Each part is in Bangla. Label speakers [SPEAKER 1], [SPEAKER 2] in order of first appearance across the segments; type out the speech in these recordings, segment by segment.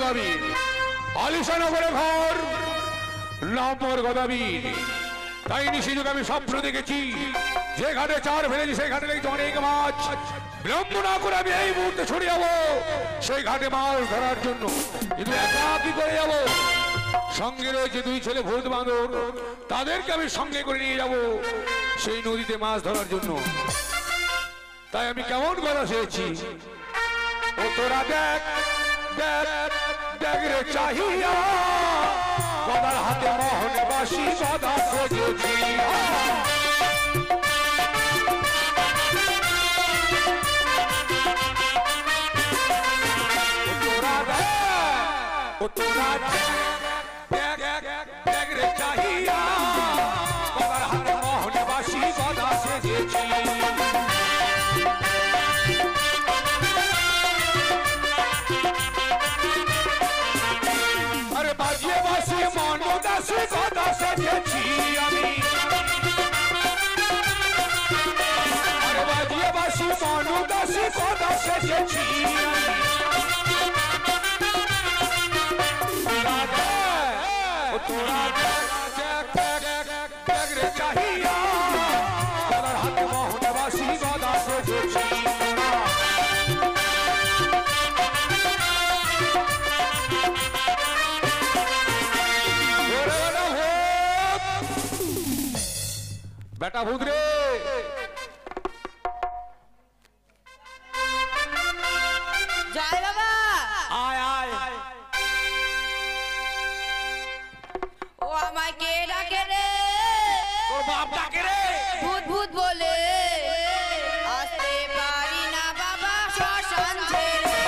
[SPEAKER 1] গদাবীর, আলিশানগরে ঘর, নাম মোর গদাবীর। তাই নিশিযুগে আমি স্বপ্ন দেখেছি, যে ঘাটে চার ফেলেছি সেই ঘাটে লেগেছে অনেক মাছ। বিলম্ব না করে আমি এই মুহূর্তে ছড়ে যাবো সেই ঘাটে মাছ ধরার জন্য। কিন্তু একা কি করে যাবো? সঙ্গে রয়েছে দুই ছেলে ভূত বাঁদর, তাদেরকে আমি সঙ্গে করে নিয়ে যাব সেই নদীতে মাছ ধরার জন্য। তাই আমি কেমন গলা চেয়েছি, ও তোরা দেখ দেখ দেখ রে চাহিয়া, গদার হাতে মোহনে বাসি গদা সেজেছি। ও তোরা দেখ দেখ রে চাহিয়া, গদার হাতে মোহনে বাসি গদা সেজেছি। আরে বাজিয়ে বাসিয়ে মন উদাসী গদা সেজেছি আমি। আরে বাজিয়ে বাসি মন উদাসী গদা সেজেছি তোরা দেখ রে চাহিয়া, গদার হাতে মোহনে বাসি গদা সেজেছি। বেটা ভূত রে,
[SPEAKER 2] জয় বাবা।
[SPEAKER 1] আয় আয়।
[SPEAKER 2] ও আমায় কে ডাকে রে?
[SPEAKER 1] তোর বাপ ডাকে রে।
[SPEAKER 2] ভূত ভূত বলে আসতে পারি না বাবা শ্মশান ছেড়ে।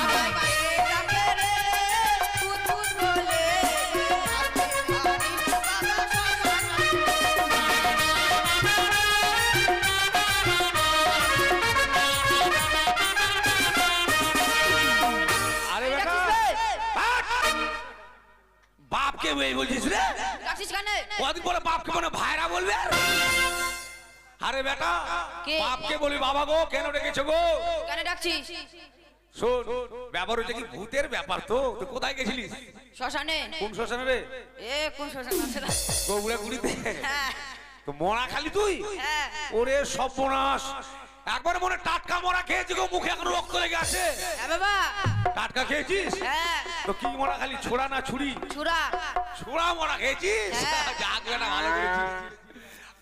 [SPEAKER 2] আমায় কে ডাকে রে? ভূত ভূত বলে আসতে পারি না বাবা শ্মশান
[SPEAKER 1] আরে বেটা বাপকে বলছিস রে?
[SPEAKER 2] ডাকছিস কেন?
[SPEAKER 1] কদিন পরে বাপকে মনে ভাইরা বলবে। আরে বেটা
[SPEAKER 2] কে?
[SPEAKER 1] বাপকে বলি বাবা গো, কেন ডেকেছো গো?
[SPEAKER 2] কেন ডাকছিস?
[SPEAKER 1] শোন, ব্যাপার হচ্ছে কি ভূতের ব্যাপার। তো তুই কোথায় গেছিলিস?
[SPEAKER 2] শ্মশানে।
[SPEAKER 1] কোন শ্মশানে রে?
[SPEAKER 2] এ কোন শ্মশান আছে না?
[SPEAKER 1] গৌড়া গুড়িতে।
[SPEAKER 2] হ্যাঁ
[SPEAKER 1] তো মরা খালি তুই?
[SPEAKER 2] হ্যাঁ।
[SPEAKER 1] ওরে সর্বনাশ, একবার মনে টাটকা মরা খেয়েছি গো, মুখে এখন রক্ত লেগে আছে।
[SPEAKER 2] হ্যাঁ বাবা।
[SPEAKER 1] টাটকা খেয়েছিস?
[SPEAKER 2] হ্যাঁ।
[SPEAKER 1] তো কি মরা খালি, ছোড়া না ছুরি?
[SPEAKER 2] চূড়া।
[SPEAKER 1] ছোড়া মরা খেয়েছিস?
[SPEAKER 2] হ্যাঁ।
[SPEAKER 1] যাক বেটা ভালো করেছিস।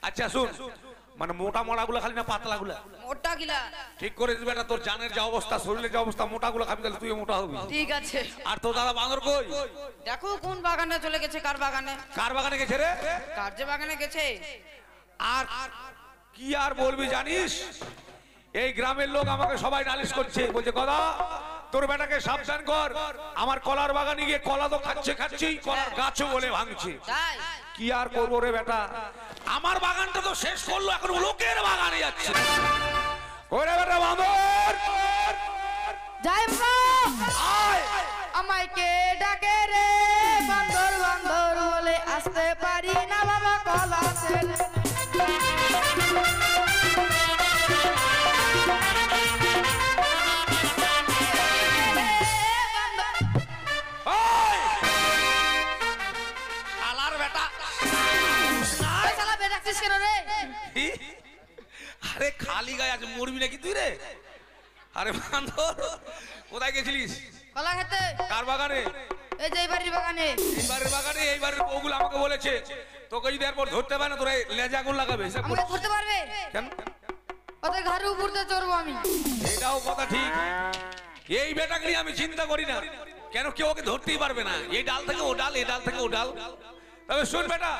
[SPEAKER 1] আচ্ছা শুন, মানে মোটা মরা গুলো খালি না পাতলা গুলা?
[SPEAKER 2] মোটা গিলা।
[SPEAKER 1] ঠিক করে দিবি বেটা, তোর জানের যা অবস্থা, শরীরের যা অবস্থা, মোটা গুলো খাবি তাহলে তুইও মোটা হবি।
[SPEAKER 2] ঠিক আছে।
[SPEAKER 1] আর তোর দাদা বাঁদর কই?
[SPEAKER 2] দেখো কোন বাগানে চলে গেছে। কার বাগানে?
[SPEAKER 1] কার বাগানে গেছে রে?
[SPEAKER 2] কার যে বাগানে গেছে।
[SPEAKER 1] আর কি আর বলবি জানিস, এই গ্রামের লোক আমাকে সবাই নালিশ করছে, বলছে গদা তোর বেটাকে সাবধান কর, আমার কলার বাগানে গিয়ে কলা তো খাচ্ছেই, কলার গাছও বলে ভাঙছে।
[SPEAKER 2] তাই
[SPEAKER 1] কি আর করবো রে বেটা, আমার বাগানটা তো শেষ করলো, এখন লোকের বাগানে যাচ্ছে। ওরে বেটা বাঁদর,
[SPEAKER 2] যাই বাবা।
[SPEAKER 1] আয়।
[SPEAKER 2] আমায় কে ডাকে রে? বান্দর বান্দর বলে আসতে পারি না বাবা কলা ছেড়ে।
[SPEAKER 1] শালার বেটা,
[SPEAKER 2] শালা বেড়াচ্ছিস কেন রে?
[SPEAKER 1] আরে খালি গায়ে আছে, মরবি নাকি তুই রে? আরে বাঁদর কোথায় গেছিলিস?
[SPEAKER 2] কলা খেতে।
[SPEAKER 1] কার বাগানে?
[SPEAKER 2] এই যে এই বাড়ির বাগানে।
[SPEAKER 1] এইবারের বাগানে? এইবারের বউগুলো আমাকে বলেছে তোকে যদি এরপর ধরতে পারে না তোরা লেজা আগুন লাগাবে।
[SPEAKER 2] আমাকে ধরতে পারবে?
[SPEAKER 1] কেন?
[SPEAKER 2] ওদের ঘরের উপর দিয়ে চড়বো আমি।
[SPEAKER 1] এটাও কথা ঠিক, এই বেটাকে নিয়ে আমি চিন্তা করি না, কেন কেউ ওকে ধরতেই পারবে না। এই ডাল থেকে ও ডাল, এই ডাল থেকে ও ডাল। তবে শুন বেটা,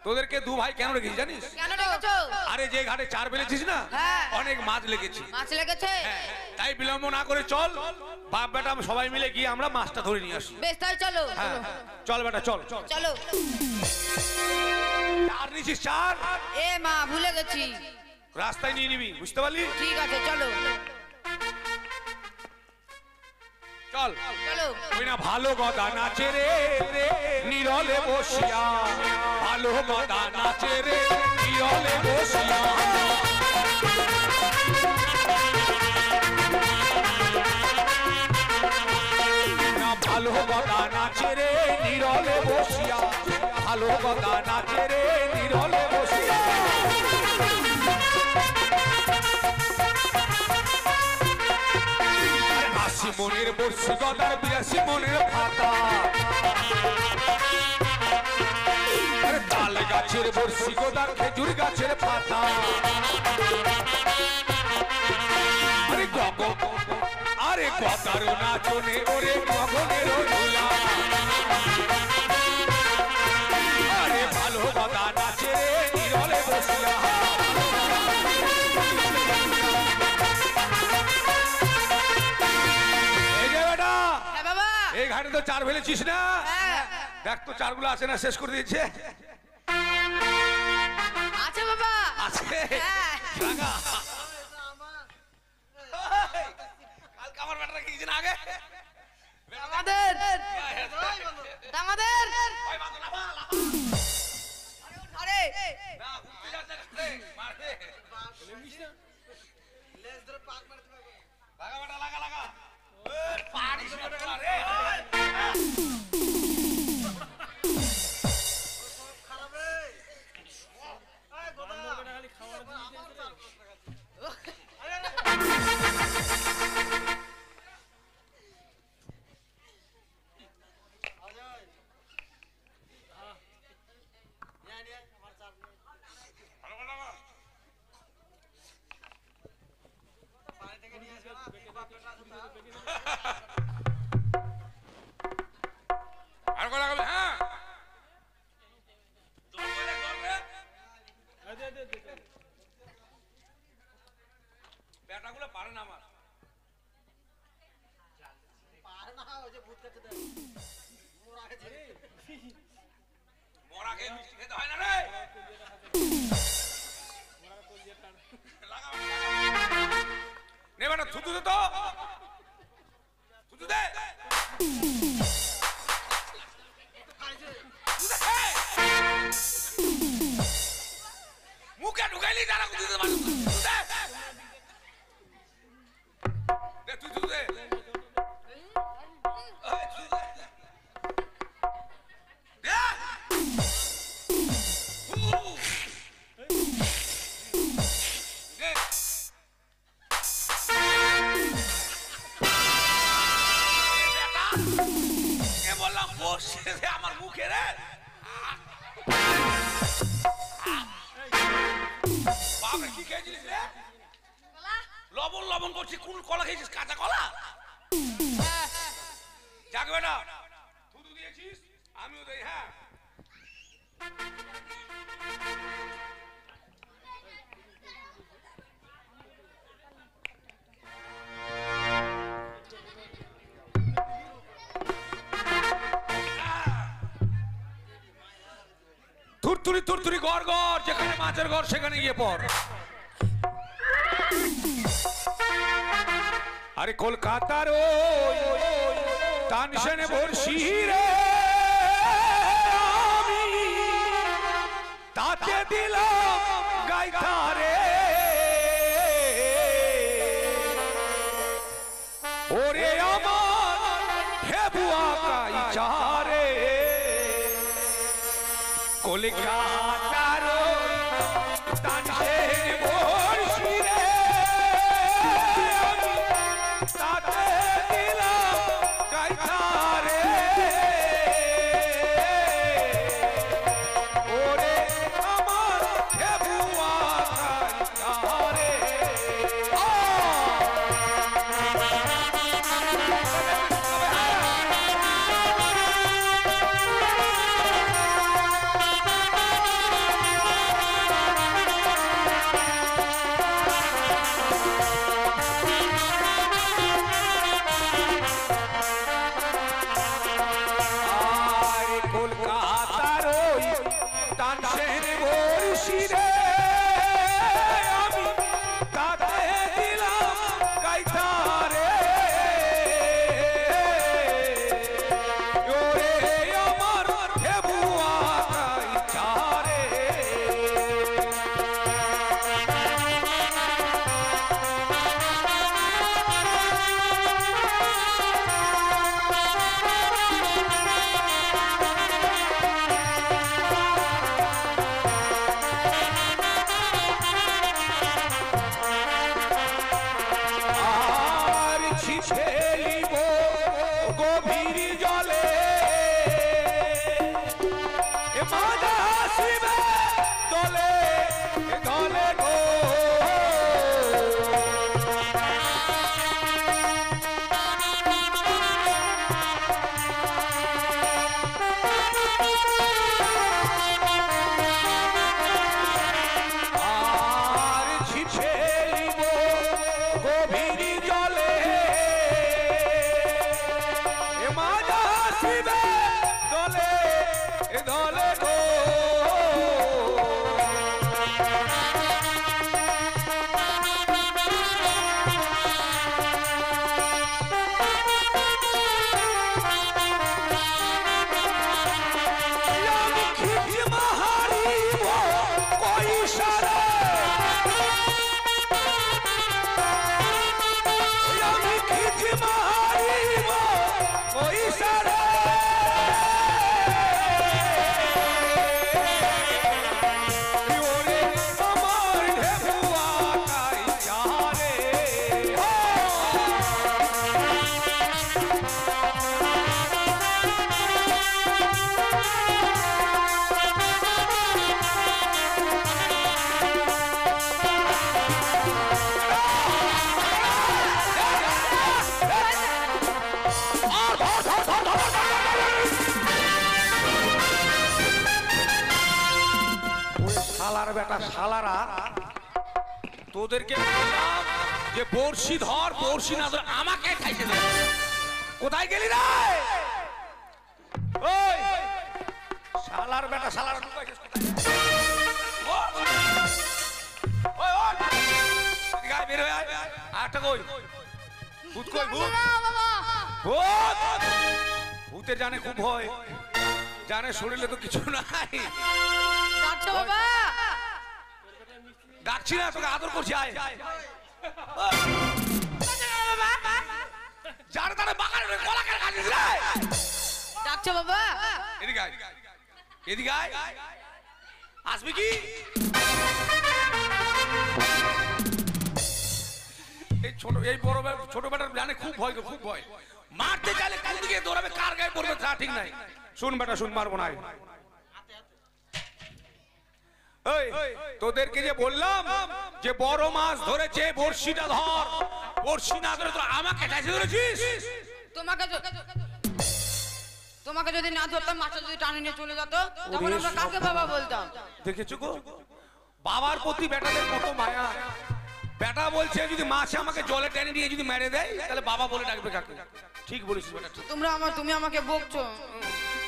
[SPEAKER 1] তোদেরকে দু ভাই কেন রেখেছি জানিস?
[SPEAKER 2] কেন রেখেছো?
[SPEAKER 1] আরে যে ঘাটে চার ফেলেছিস না,
[SPEAKER 2] হ্যাঁ।
[SPEAKER 1] অনেক মাছ লেগেছে।
[SPEAKER 2] মাছ লেগেছে?
[SPEAKER 1] হ্যাঁ, তাই বিলম্ব না করে চল, বাপ বেটা সবাই মিলে গিয়ে আমরা মাছটা ধরে নিয়ে আসি।
[SPEAKER 2] বেশ তাই চলো।
[SPEAKER 1] হ্যাঁ চল বেটা চল।
[SPEAKER 2] চলো।
[SPEAKER 1] চার নিছিস? চার?
[SPEAKER 2] এ মা ভুলে গেছি।
[SPEAKER 1] রাস্তায় নিয়ে নিবি, বুঝতে পারলি?
[SPEAKER 2] ঠিক আছে চলো।
[SPEAKER 1] চল চল
[SPEAKER 2] চলো
[SPEAKER 1] ওই না ভালো গদা নাচে রে নীরলে বসিয়া ভালো গদা নাচে রে নীরলে বসিয়া না ভালো গদা নাচে রে নীরলে বসিয়া ভালো গদা নাচে রে নীরলে বসিয়া মনের বর্ষি গদার 82 মনের ফাতা তাল গাছের বর্ষি গদার খেজুর গাছের পাতা আরে গদার নাচনে ওরে গগনের দোলা আরে ভালো গদা নাচে নীরলে বসিয়া এই ঘাটে তো চার ফেলেছিস না দেখ তো চারগুলো আছে না শেষ করে দিয়েছে
[SPEAKER 2] আছে বাবা
[SPEAKER 1] আছে কালকে আমার ব্যাটারা কি দিন আগে
[SPEAKER 2] আমাদের আমাদের আরে
[SPEAKER 1] না ঘুরতে যাচ্ছে মারবে লেজ ধরে পাক মারতে পারবে লাগা বেটা লাগা লাগা পাড়ি শুরু কর রে খারাপ রে এই গোটা বেটা খালি খাওয়া বেটাগুলো পারে না আমার পারে না ওই যে ভূত কাছে দেয় মোরাকে মিষ্টি খেতে হয় না রে নে বেটা থুতু দে তো থুতু দে মুখে ঢুকাইলি যারা দিতে পারো দে তুই তুই দে বললাম বসে আমার মুখে রে বাবা কি খেয়েছিলিস রে লবণ লবণ করছিস কোন কলা খেয়েছিস কাঁচা কলা যাক বেটা থুতু দিয়েছিস আমিও দেই হ্যাঁ তুরতুরি তুরতুরি গড় গড় যেখানে মাছের ঘর সেখানে গিয়ে পড় আরে কলকাতার টানশনে বর্ষি রে তাতে দিলাম গাইতা রে ওরে আমার হেবুয়া কাইচারে কলকাতার টানশনে বর্ষি রে তাতে দিলাম গাইতা রে ওরে আমার হেবুয়া কাইচারে গভীর জলে এ মাজা শিবে দলে দলে গো আর ছিপেলিব গভীর জলে এ মাজা শিবে দলে দলে গো আমি খিচ মাহারিব কইসারে আমি খিচ মাহারিব কইসারে ওরে আমার ঢেকুয়া কাই যারে শালার বেটা শালারা তোদেরকে বললাম যে বড়শি ধর বড়শি না ধর আমাকে খাইতে দে কোথায় গেলি রে ওই শালার বেটা শালারা কোথায় গেছিস ওই ওই এদিকে আয় বের হয়ে আয় আটা কই ভূত কই ভূত ভূত ভূতের জানে খুব ভয় জানে শরীরে তো কিছু নাই
[SPEAKER 2] ডাকছো বাবা
[SPEAKER 1] ডাকছি না তোকে আদর করছি আয় যার তারে বাগানে কলা কেন খাচ্ছিস রে
[SPEAKER 2] ডাকছো বাবা
[SPEAKER 1] এদিকে আয় এদিকে আয় আসবি কি এই ছোট এই বড় ছোট বেটার জানে খুব ভয় খুব ভয় মারতে চাইলে কোন দিকে দৌড়াবে কার গায়ে পড়বে তা ঠিক নাই শুন বেটা শুন মারবো না এই তোদেরকে যে বললাম যে বড় মাছ ধরেছে বড়শিটা ধর বড়শি না ধরে তো আমাকে কাছে ধরেছিস
[SPEAKER 2] তোমাকে যদি না ধরতাম মাছটা যদি টানে নিয়ে চলে যেত তখন আমরা কাকে বাবা বলতাম
[SPEAKER 1] দেখেছো গো বাবার প্রতি বেটাদের কত মায়া বেটা বলছে যদি মাছ আমাকে জলে টেনে নিয়ে যদি মেরে দেয় তাহলে বাবা বলে ডাকবে কাকে ঠিক বলেছিস বেটা ঠিক
[SPEAKER 2] তুমি আমাকে বকছো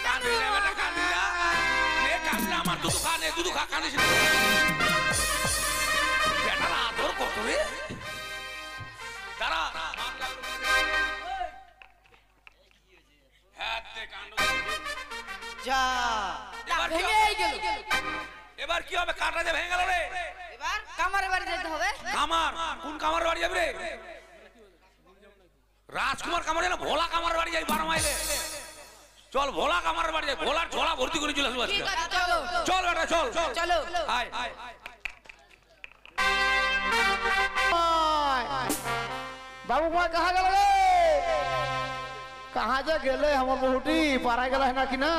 [SPEAKER 1] কাঁদিস না বেটা কাঁদিস না নে কাঁদিস না আমার দুধু খা কাঁদিস না বেটার আদর কত রে দাঁড়া হ্যাঁ দে কাণ্ড
[SPEAKER 2] যা ভেঙেই গেল
[SPEAKER 1] এবার কি হবে কাটা যে ভেঙে গেল রে
[SPEAKER 2] এবার কামারের বাড়ি যেতে হবে
[SPEAKER 1] কামার কোন কামার বাড়ি যাবে রে রাজকুমার কামার না ভোলা কামার বাড়ি যাই 12 মাইলে চল ভোলা কামার বাড়ি যাই ভোলার ঝোলা ভর্তি করে চলে আসবো
[SPEAKER 2] ঠিক আছে চলো
[SPEAKER 1] চল বেটা চল
[SPEAKER 2] চলো
[SPEAKER 1] আয় আয়
[SPEAKER 3] बाबू माँ कहाँ गए कहाँ जा गेले हमर बहुटी पारा गेला है ना कि ना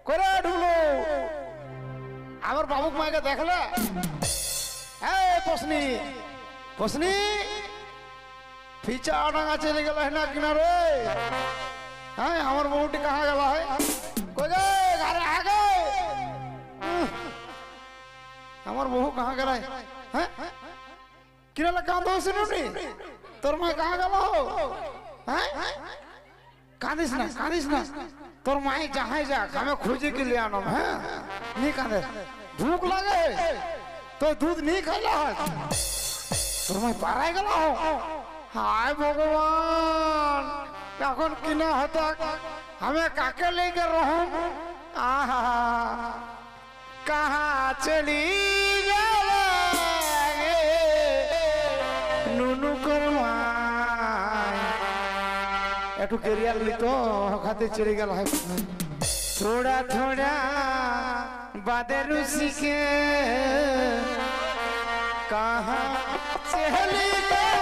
[SPEAKER 3] करे ढूलो हमर बाबू माँ के देखले पोसनी पोसनी फीचा डांगा चले गेला है ना कि ना रे हमर बहुटी कहाँ गेला है कोई गए घरे आ गए हमर बहू कहाँ गेला है किराला कांदो सुनुनी तोर माय कहाँ गलो हैं कांदिस ना तोर माय जहाँ जा हमें खोजे के लिए आनो है नहीं कांदे भूख लगे तो दूध नहीं खाला है तोर माय पाराय गलो हाय भगवान এখন কিনা হতো हमें काके लेके रहूं आहा कहाँ चली गया नुनु कुमार একটু কেরিয়ার লিতো খাতে চলে গেল হয় थोड़ा थोड़ा बादे रुसी के कहाँ चली गए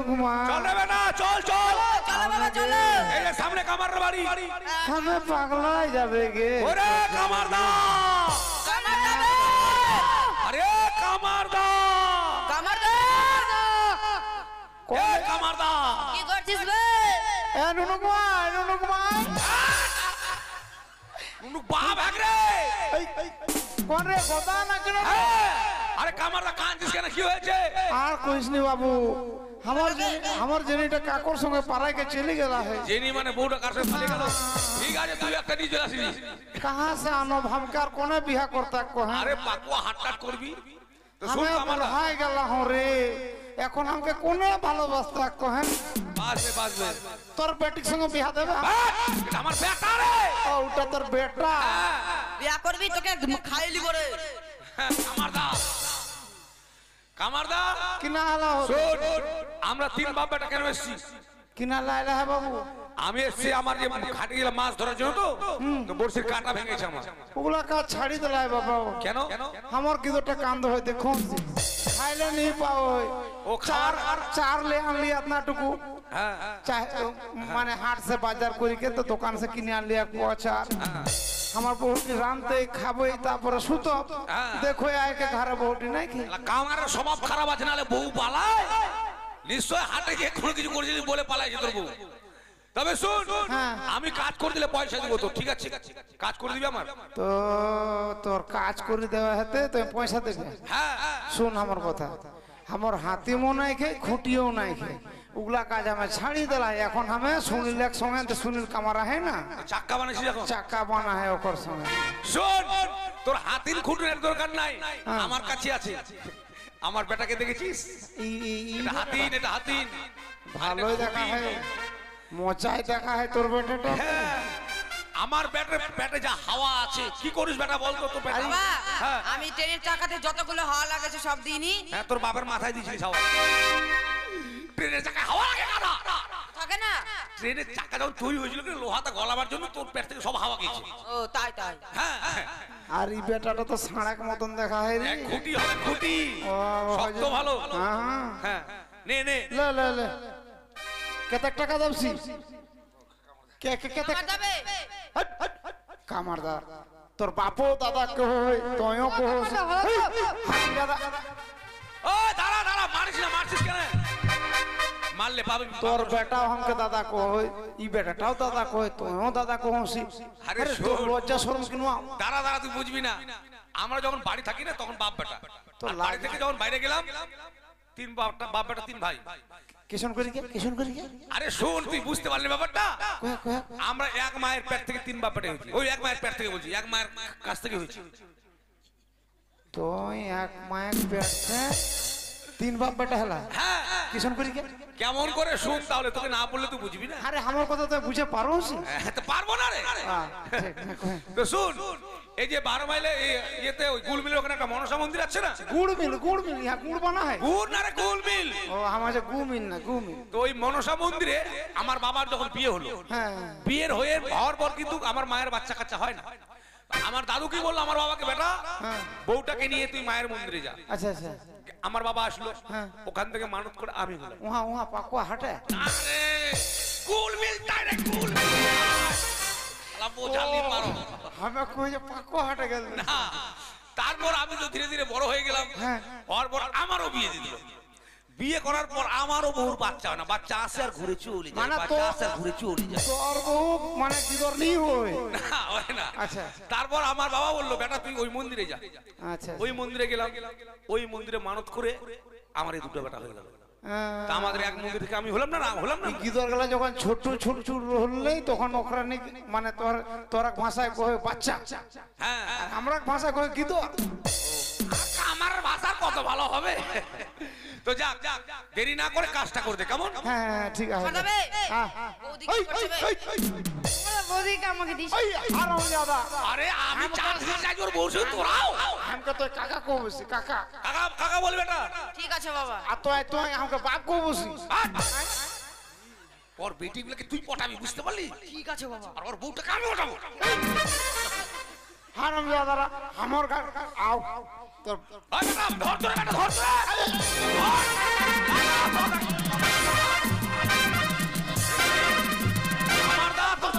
[SPEAKER 3] ঘুমা
[SPEAKER 1] চল রে বেটা চল চল
[SPEAKER 2] চলো বাবা চলো
[SPEAKER 1] এই যে সামনে কামার বাড়ি
[SPEAKER 3] আমি পাগলাই যাবে গে
[SPEAKER 1] ওরে কামারদা
[SPEAKER 2] কামার যাবে
[SPEAKER 1] আরে কামারদা
[SPEAKER 2] কামার
[SPEAKER 1] এ কামারদা
[SPEAKER 2] কি করছিস বে
[SPEAKER 3] এ নুনু ঘুমা
[SPEAKER 1] নুনু বাপ হাগরে
[SPEAKER 3] কোন রে কথা না কেন
[SPEAKER 1] আরে কামারদা কাঁদছিস কেন কি হয়েছে
[SPEAKER 3] আর কইসনি বাবু আমার জেনিটা কাকর সঙ্গে পাড়ায় চলে গেলা है
[SPEAKER 1] জেনি মানে বউটা কার সাথে চলে গেল ঠিক আছে তুই একটা নিয়ে চলে আসিস
[SPEAKER 3] कहां से आनो हमकार कोने बिहा करता को है
[SPEAKER 1] আরে পাকুয়া হাটটাট করবি তো শুন
[SPEAKER 3] हमें
[SPEAKER 1] কামারদা
[SPEAKER 3] बढ़ाई गला हो रे এখন हमके कोने ভালোবাসতা को है
[SPEAKER 1] বাসবে
[SPEAKER 3] তোর বেটির সঙ্গে বিয়া দেবে
[SPEAKER 1] এটা আমার বেটা রে
[SPEAKER 3] ও ওটা তোর বেটা
[SPEAKER 2] বিয়া করবি তোকে খাইলি করে
[SPEAKER 1] কামারদা
[SPEAKER 3] কিনা হলো
[SPEAKER 1] শোন আমরা তিন বাপ বেটা কেন এসেছি
[SPEAKER 3] কিনা লাইলা है বাবু
[SPEAKER 1] আমি এসেছি আমার যে ঘাটে গেলাম মাছ ধরার জন্য তো বড়শির কাঁটা ভেঙেছে আমার
[SPEAKER 3] ওগুলা কা ছাড়ি দিলাই বাবা
[SPEAKER 1] কেন
[SPEAKER 3] আমার কি দুটা কান্দ হয় দেখো খাইলে नहीं पाओ
[SPEAKER 1] ও
[SPEAKER 3] चार
[SPEAKER 1] খাবার
[SPEAKER 3] चार ले आन लिया इतना टुकु
[SPEAKER 1] হ্যাঁ
[SPEAKER 3] चाहे माने हाट से बाजार करी के तो दुकान से किने आन लिया को अचार আমার বহুটি রানতে খাবই তারপরে সুতো দেখো আয় কে ঘরে বহুটি নাই কি
[SPEAKER 1] কামারের স্বভাব খারাপ আছে নালে বউ পালায় নিশ্চয় হাটে গিয়ে কোনো কিছু করেছিস বলে পালাইছে তোর বউ তবে শুন আমি কাজ করে দিলে পয়সা দিব তো ঠিক আছে কাজ করে দিবি আমার
[SPEAKER 3] তো তোর কাজ করে দেওয়া হেতে তুই পয়সা দেবে
[SPEAKER 1] হ্যাঁ
[SPEAKER 3] শুন আমার কথা আমার হাতিমও নাই খে খুঁটিও নাই খে উগলা কাজ আমি ছাড়ি দিলা এখন আমি সুনীল এক সঙ্গে তো সুনীল কামারা है ना
[SPEAKER 1] চাক্কা বানাইছিস এখন
[SPEAKER 3] চাকা বানা है ওকর সঙ্গে
[SPEAKER 1] শোন তোর হাতির খুঁটুনের দরকার নাই আমার কাছে আছে আমার বেটাকে দেখেছিস এটা হাতিন এটা হাতিন
[SPEAKER 3] ভালোই দেখা है মোচাই দেখা है তোর বেটাটা
[SPEAKER 1] হ্যাঁ আমার পেটে যা হাওয়া আছে কি করিস বেটা বল তো তোর পেটে
[SPEAKER 2] বাবা
[SPEAKER 1] হ্যাঁ
[SPEAKER 2] আমি ট্রেনের চাকাতে যতগুলো হাওয়া লাগেছে সব দিনই
[SPEAKER 1] হ্যাঁ তোর বাপের মাথায় দিয়েছিস হাওয়া ট্রেনের চাকা হাওয়া লাগে না
[SPEAKER 2] থাকে না
[SPEAKER 1] ট্রেনের চাকা যখন তৈরি হয়েছিল কি লোহাটা গলাবার জন্য তোর পেট থেকে সব হাওয়া গেছে
[SPEAKER 2] ও তাই তাই
[SPEAKER 1] হ্যাঁ
[SPEAKER 3] আর এই বেটাটা তো সাড়াক মতন দেখা হয় রে
[SPEAKER 1] এক খুঁটি হবে খুঁটি
[SPEAKER 3] ও,
[SPEAKER 1] শক্ত ভালো
[SPEAKER 3] হ্যাঁ
[SPEAKER 1] হ্যাঁ নে নে
[SPEAKER 3] লে লে লে কত টাকা দাবছি কে কে কত
[SPEAKER 2] আমার যাবে
[SPEAKER 3] কামারদার তোর বাপো দাদা কহ তোয়ও কহ দাদা
[SPEAKER 1] ও দাঁড়া দাঁড়া মারছিস কেন মারলে পাবে
[SPEAKER 3] তোর বেটাও हमके दादा কহ ই বেটাটাও দাদা কহ তোয়ও দাদা কহছি
[SPEAKER 1] আরে
[SPEAKER 3] আরে তোর
[SPEAKER 1] শোন।
[SPEAKER 3] লজ্জা শরম কিনো
[SPEAKER 1] দাঁড়া দাঁড়া তুই বুঝবি না আমরা যখন বাড়ি থাকি না তখন বাপ বেটা
[SPEAKER 3] তো
[SPEAKER 1] আর বাড়ি থেকে যখন বাইরে গেলাম তিন বাপ বেটা তিন ভাই
[SPEAKER 3] কিশন করি কে
[SPEAKER 1] আরে শোন তুই বুঝতে পারলি ব্যাপারটা
[SPEAKER 3] কহ কহ
[SPEAKER 1] আমরা এক মায়ের পেট থেকে তিন বাপ বেটা হয়েছি ওই এক মায়ের পেট থেকে বলছি এক মায়ের কাছ থেকে হয়েছি
[SPEAKER 3] তুই এক মায়ের পেটে তিন বাপ বেটা হলা
[SPEAKER 1] হ্যাঁ
[SPEAKER 3] কিশন করি কে
[SPEAKER 1] কেমন করে শুন তাহলে তোকে না বললে তুই বুঝবি না
[SPEAKER 3] আরে আমার কথা তো বুঝে পারোস
[SPEAKER 1] হ্যাঁ, তো পারবো না রে তো শুন এই যে 12 মাইলে ইয়েতে ওই গুলমিলের ওখানে একটা মনসা মন্দির আছে না
[SPEAKER 3] গুড় মিল ইহা গুড় বানা হয়
[SPEAKER 1] গুড় না রে গুলমিল
[SPEAKER 3] ও আমার যে গু মিল না গু মিল
[SPEAKER 1] তো ওই মনসা মন্দিরে আমার বাবার যখন বিয়ে হলো
[SPEAKER 3] হ্যাঁ
[SPEAKER 1] বিয়ের হওয়ার পর কিন্তু আমার মায়ের বাচ্চা কাচ্চা হয় না আমার দাদু কি বললো আমার বাবাকে বেটা
[SPEAKER 3] হ্যাঁ।
[SPEAKER 1] বউটাকে নিয়ে তুই মায়ের মন্দিরে যা
[SPEAKER 3] আচ্ছা আচ্ছা
[SPEAKER 1] আমার বাবা আসলো
[SPEAKER 3] হ্যাঁ।
[SPEAKER 1] ওখান থেকে মানত করে আমি হলাম
[SPEAKER 3] ওহা পাকুয়া হাটে
[SPEAKER 1] আরে গুলমিল ডাইরেক্ট গুলমিল আলা বোঝালি মারো
[SPEAKER 3] আমি কই যে পাকুয়া হাটে গেল
[SPEAKER 1] না তারপর আমি তো ধীরে ধীরে বড় হয়ে গেলাম
[SPEAKER 3] হ্যাঁ।
[SPEAKER 1] হওয়ার পর আমারও বিয়ে দিয়ে দিল বিয়ে করার পর আমারও বহুর বাচ্চা হয় না বাচ্চা আসে আর ঘুরে চলে যায়
[SPEAKER 3] মানে
[SPEAKER 1] বাচ্চা
[SPEAKER 3] তো-
[SPEAKER 1] আসে আর ঘুরে চলে যায়
[SPEAKER 3] তোর বউ মানে কি তোর নি হয়
[SPEAKER 1] না, হয় না
[SPEAKER 3] আচ্ছা।
[SPEAKER 1] তারপর আমার বাবা বললো বেটা তুই ওই মন্দিরে যা
[SPEAKER 3] আচ্ছা
[SPEAKER 1] ওই মন্দিরে গেলাম ওই মন্দিরে মানত করে আমার এই দুটো বেটা হয়ে গেল তা আমাদের এক মন্দির থেকে আমি হলাম না হলাম না
[SPEAKER 3] গিদর গেলা যখন ছোট হলেই তখন ওখানে মানে তোর এক ভাষায় কহে বাচ্চা
[SPEAKER 1] হ্যাঁ
[SPEAKER 3] আর আমরা এক ভাষায় কহে গিদর
[SPEAKER 1] আমার ভাষা কত ভালো হবে তো যাক দেরি না করে কাজটা করে দে কেমন
[SPEAKER 3] হ্যাঁ ঠিক আছে
[SPEAKER 2] আমার যাবে
[SPEAKER 3] হ্যাঁ
[SPEAKER 2] বৌদি কি করছে বে? বৌদিকে আমাকে দিস
[SPEAKER 3] আর দাদা
[SPEAKER 1] আরে আমি চার ঘন্টা জোর বসে তোরাও
[SPEAKER 3] हमके तो काका को बसी काका
[SPEAKER 1] কাকা কাকা বল বেটা
[SPEAKER 2] ঠিক আছে বাবা
[SPEAKER 3] आ तो हमके बाप को बसी
[SPEAKER 1] ওর বেটি গুলোকে তুই পটাবি বুঝতে পারলি
[SPEAKER 2] ঠিক আছে বাবা
[SPEAKER 1] আর ওর বউটাকে আমি পটাবো
[SPEAKER 3] हारम दादा हमर घर आओ तो
[SPEAKER 1] ধর ধরে বেটা ধর ধরে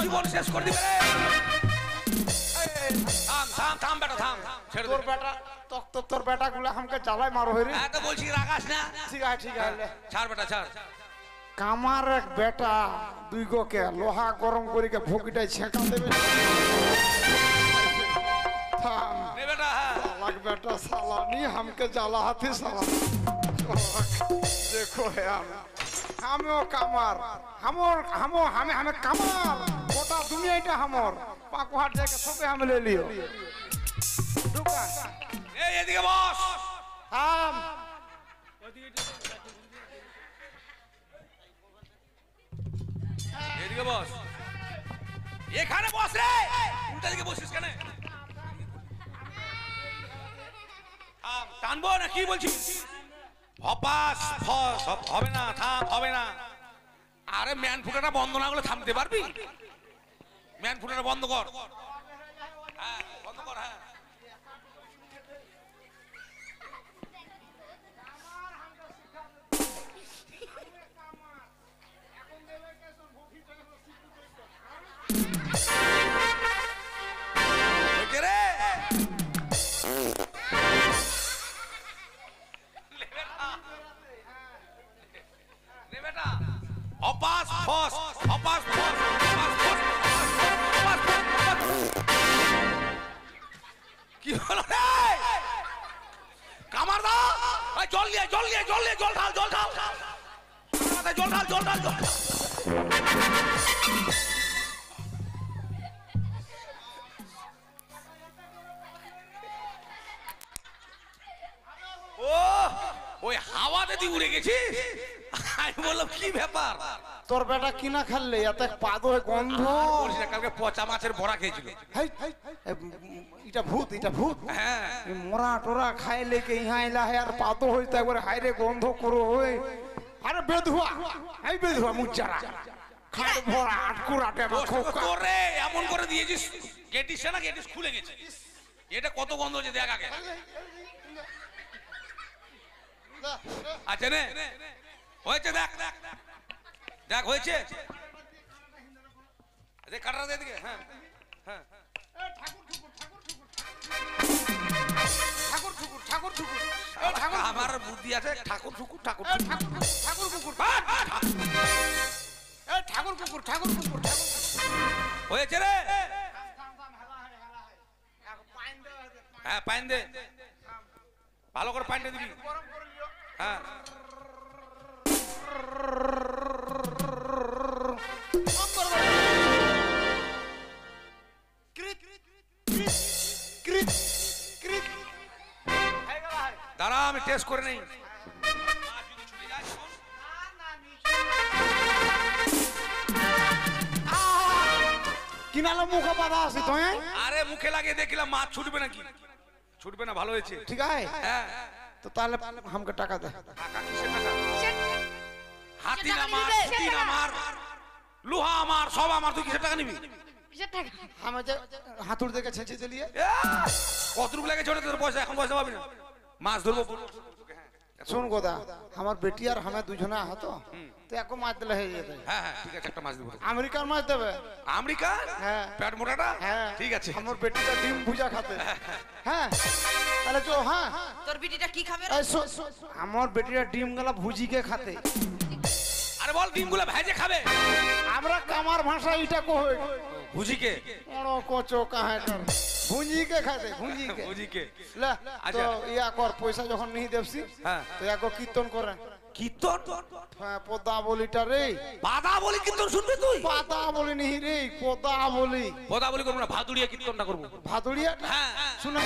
[SPEAKER 1] জীবন শেষ করে দিবে রে। এই, থাম থাম থাম বেটা থাম, ছেড়ে দে।
[SPEAKER 3] তোর বেটা তোর বেটা গুলা আমাকে জ্বালায় মারো হইরে।
[SPEAKER 1] হ্যাঁ তো বলছি রাগাস না।
[SPEAKER 3] ঠিক আছে ঠিক আছে।
[SPEAKER 1] ছাড় বেটা ছাড়।
[SPEAKER 3] কামার এক বেটা দুই গোকে লোহা গরম করে কে ভুকিটাই ছেঁকা দেবে। থাম
[SPEAKER 1] নে বেটা হ্যাঁ।
[SPEAKER 3] अलग बेटा साला नहीं हमके जाला हाथी साला देखो यार हमें कामार हमें हमें कामार गोटा दुनिया इटा हमर पाकुहाट जाके सोपे हम ले लियो ढुका
[SPEAKER 1] এই এদিকে বস।
[SPEAKER 3] हम
[SPEAKER 1] এদিকে বস, এখানে বস রে। উল্টা দিকে বসিস কেন? টানবো না কি বলছিস? হপাস ফস হবে না, থাম হবে না। আরে ম্যান ফুটাটা বন্ধ না করলে থামতে পারবি? ম্যান ফুটাটা বন্ধ কর। হ্যাঁ বন্ধ কর। হ্যাঁ কে রে? লে বেটা হপাস ফস হপাস ফস হপাস ফস হপাস ফস। কি হলো রে? কামার দা এই জল নিয়ে জল নিয়ে জল নিয়ে জল ঢাল জল ঢাল জল ঢাল জল ঢাল জল ঢাল। ও ওই হাওয়াতে তুই উড়ে গেছিস? আমি বললাম কি ব্যাপার?
[SPEAKER 3] তোর বেটা কিনা খাললে এত পাদো গন্ধ
[SPEAKER 1] বলিস না, কালকে পচা মাছের বড়া খেয়েছিল।
[SPEAKER 3] হেই এটা ভূত
[SPEAKER 1] হ্যাঁ
[SPEAKER 3] এই মোরা টোরা খাই লেকে ইহা এলা হে আর পাতো হইতে একবার হাইরে গন্ধ করো হই আরে বেধুয়া এই বেধুয়া মুচারা খাই ভরা আটকুরাটে খোকা
[SPEAKER 1] করে এমন করে দিয়েছিস গেটিস না, গেটিস খুলে গেছে। এটা কত গন্ধ হচ্ছে দেখ আগে। আচ্ছা নে হয়েছে দেখ দেখ দেখ হয়েছে। দেখ কাটাটা দে দিকে। হ্যাঁ হ্যাঁ
[SPEAKER 3] ঠাকুর ঠুকুর ঠাকুর ঠুকুর
[SPEAKER 1] আমার বুদ্ধি আছে। ঠাকুর ঠুকুর ঠাকুর
[SPEAKER 3] ঠাকুর কুকুর ঠাকুর কুকুর ঠাকুর কুকুর
[SPEAKER 1] হয়েছে রে। হ্যাঁ পাইন দে, ভালো করে পাইনটা দিবি। হ্যাঁ দাঁড়া আমি টেস্ট করে নেই।
[SPEAKER 3] কিনালো মুখে বাধা আছে তো
[SPEAKER 1] আরে মুখে লাগিয়ে দেখলাম মাছ ছুটবে নাকি। ছুটবে না, ভালো হয়েছে।
[SPEAKER 3] ঠিক আছে
[SPEAKER 1] হ্যাঁ
[SPEAKER 3] তো তাহলে আমাকে টাকা দে।
[SPEAKER 1] টাকা কিসের টাকা? হাতি
[SPEAKER 2] টাকা
[SPEAKER 1] আমার,
[SPEAKER 2] নিবি?
[SPEAKER 1] হাতি আমার, লোহা আমার, সব আমার। তুই কিসের টাকা নিবি?
[SPEAKER 2] কিসের টাকা?
[SPEAKER 3] আমি যে হাতুড় দেখে ছেঁচে দিলিয়ে
[SPEAKER 1] কত রূপ লাগে ছোট তোর পয়সা, এখন পয়সা পাবি না। মাছ ধরবো।
[SPEAKER 3] শোন গোদা আমার বেটি আর আমি দুজনে আহত তো এক মাছ দিলে হয়ে যেতে।
[SPEAKER 1] হ্যাঁ হ্যাঁ ঠিক আছে, একটা মাছ দেবো।
[SPEAKER 3] আমেরিকার মাছ দেবে?
[SPEAKER 1] আমেরিকা?
[SPEAKER 3] হ্যাঁ।
[SPEAKER 1] পেট মোটাটা?
[SPEAKER 3] হ্যাঁ
[SPEAKER 1] ঠিক আছে।
[SPEAKER 3] আমার বেটিটা ডিম ভুজা খাতে। হ্যাঁ তাহলে চো। হ্যাঁ
[SPEAKER 2] তোর বিটিটা কি খাবে রে?
[SPEAKER 3] এই আমার বেটিটা ডিম গলা ভুজিকে খাতে।
[SPEAKER 1] আরে বল ডিমগুলো ভেজে খাবে।
[SPEAKER 3] আমরা কামার ভাষা এটা কই
[SPEAKER 1] ভুজিকে
[SPEAKER 3] বড় কচো কাহে কর ভুজিকে খাতে ভুজিকে
[SPEAKER 1] ভুজিকে।
[SPEAKER 3] লে
[SPEAKER 1] আচ্ছা।
[SPEAKER 3] তো ইয়া কর পয়সা যখন নিহি দেবছি
[SPEAKER 1] হ্যাঁ।
[SPEAKER 3] তো এক কীর্তন করে
[SPEAKER 1] কীর্তন?
[SPEAKER 3] হ্যাঁ পদা বলিটা রে
[SPEAKER 1] বাদা বলি কীর্তন শুনবি তুই?
[SPEAKER 3] পাতা বলি নিহি রে পদা বলি।
[SPEAKER 1] বাদা বলি করবো না, ভাদুড়িয়া কীর্তনটা করবো।
[SPEAKER 3] ভাদুড়িয়া
[SPEAKER 1] হ্যাঁ
[SPEAKER 3] শুনা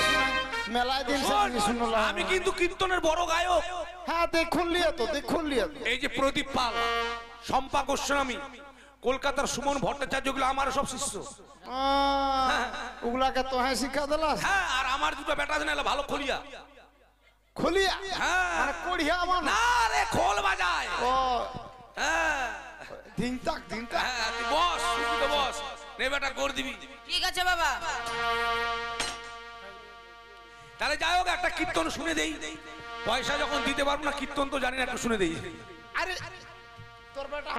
[SPEAKER 3] মেলায় দিন
[SPEAKER 1] শোন,
[SPEAKER 3] শুনলাম
[SPEAKER 1] আমি কিন্তু কীর্তনের বড় গায়ক।
[SPEAKER 3] হ্যাঁ দেখুন লিয়া তো দেখুন লিয়া তো।
[SPEAKER 1] এই যে প্রদীপ পাল, শম্পা গোস্বামী, কলকাতার সুমন ভট্টাচার্য, গুলো আমার সব শিষ্য।
[SPEAKER 3] ওগুলাকে তো হ্যাঁ শিক্ষা দিলাস?
[SPEAKER 1] হ্যাঁ আর আমার দুটো বেটা আছে না ভালো খলিয়া।
[SPEAKER 3] খুলিয়া
[SPEAKER 1] হ্যাঁ
[SPEAKER 3] মানে কড়িয়া আমার
[SPEAKER 1] না রে, খোল বাজায়।
[SPEAKER 3] ও
[SPEAKER 1] হ্যাঁ
[SPEAKER 3] ধিংতাক ধিংতাক
[SPEAKER 1] হ্যাঁ তুই বস, তুই তো বস। নে বেটা করে দিবি।
[SPEAKER 2] ঠিক আছে বাবা।
[SPEAKER 1] তাহলে যাই হোক একটা কীর্তন শুনে দেই। পয়সা যখন দিতে পারবো না, কীর্তন তো জানি না, একটু শুনে দেই।
[SPEAKER 3] আরে তোর বেটা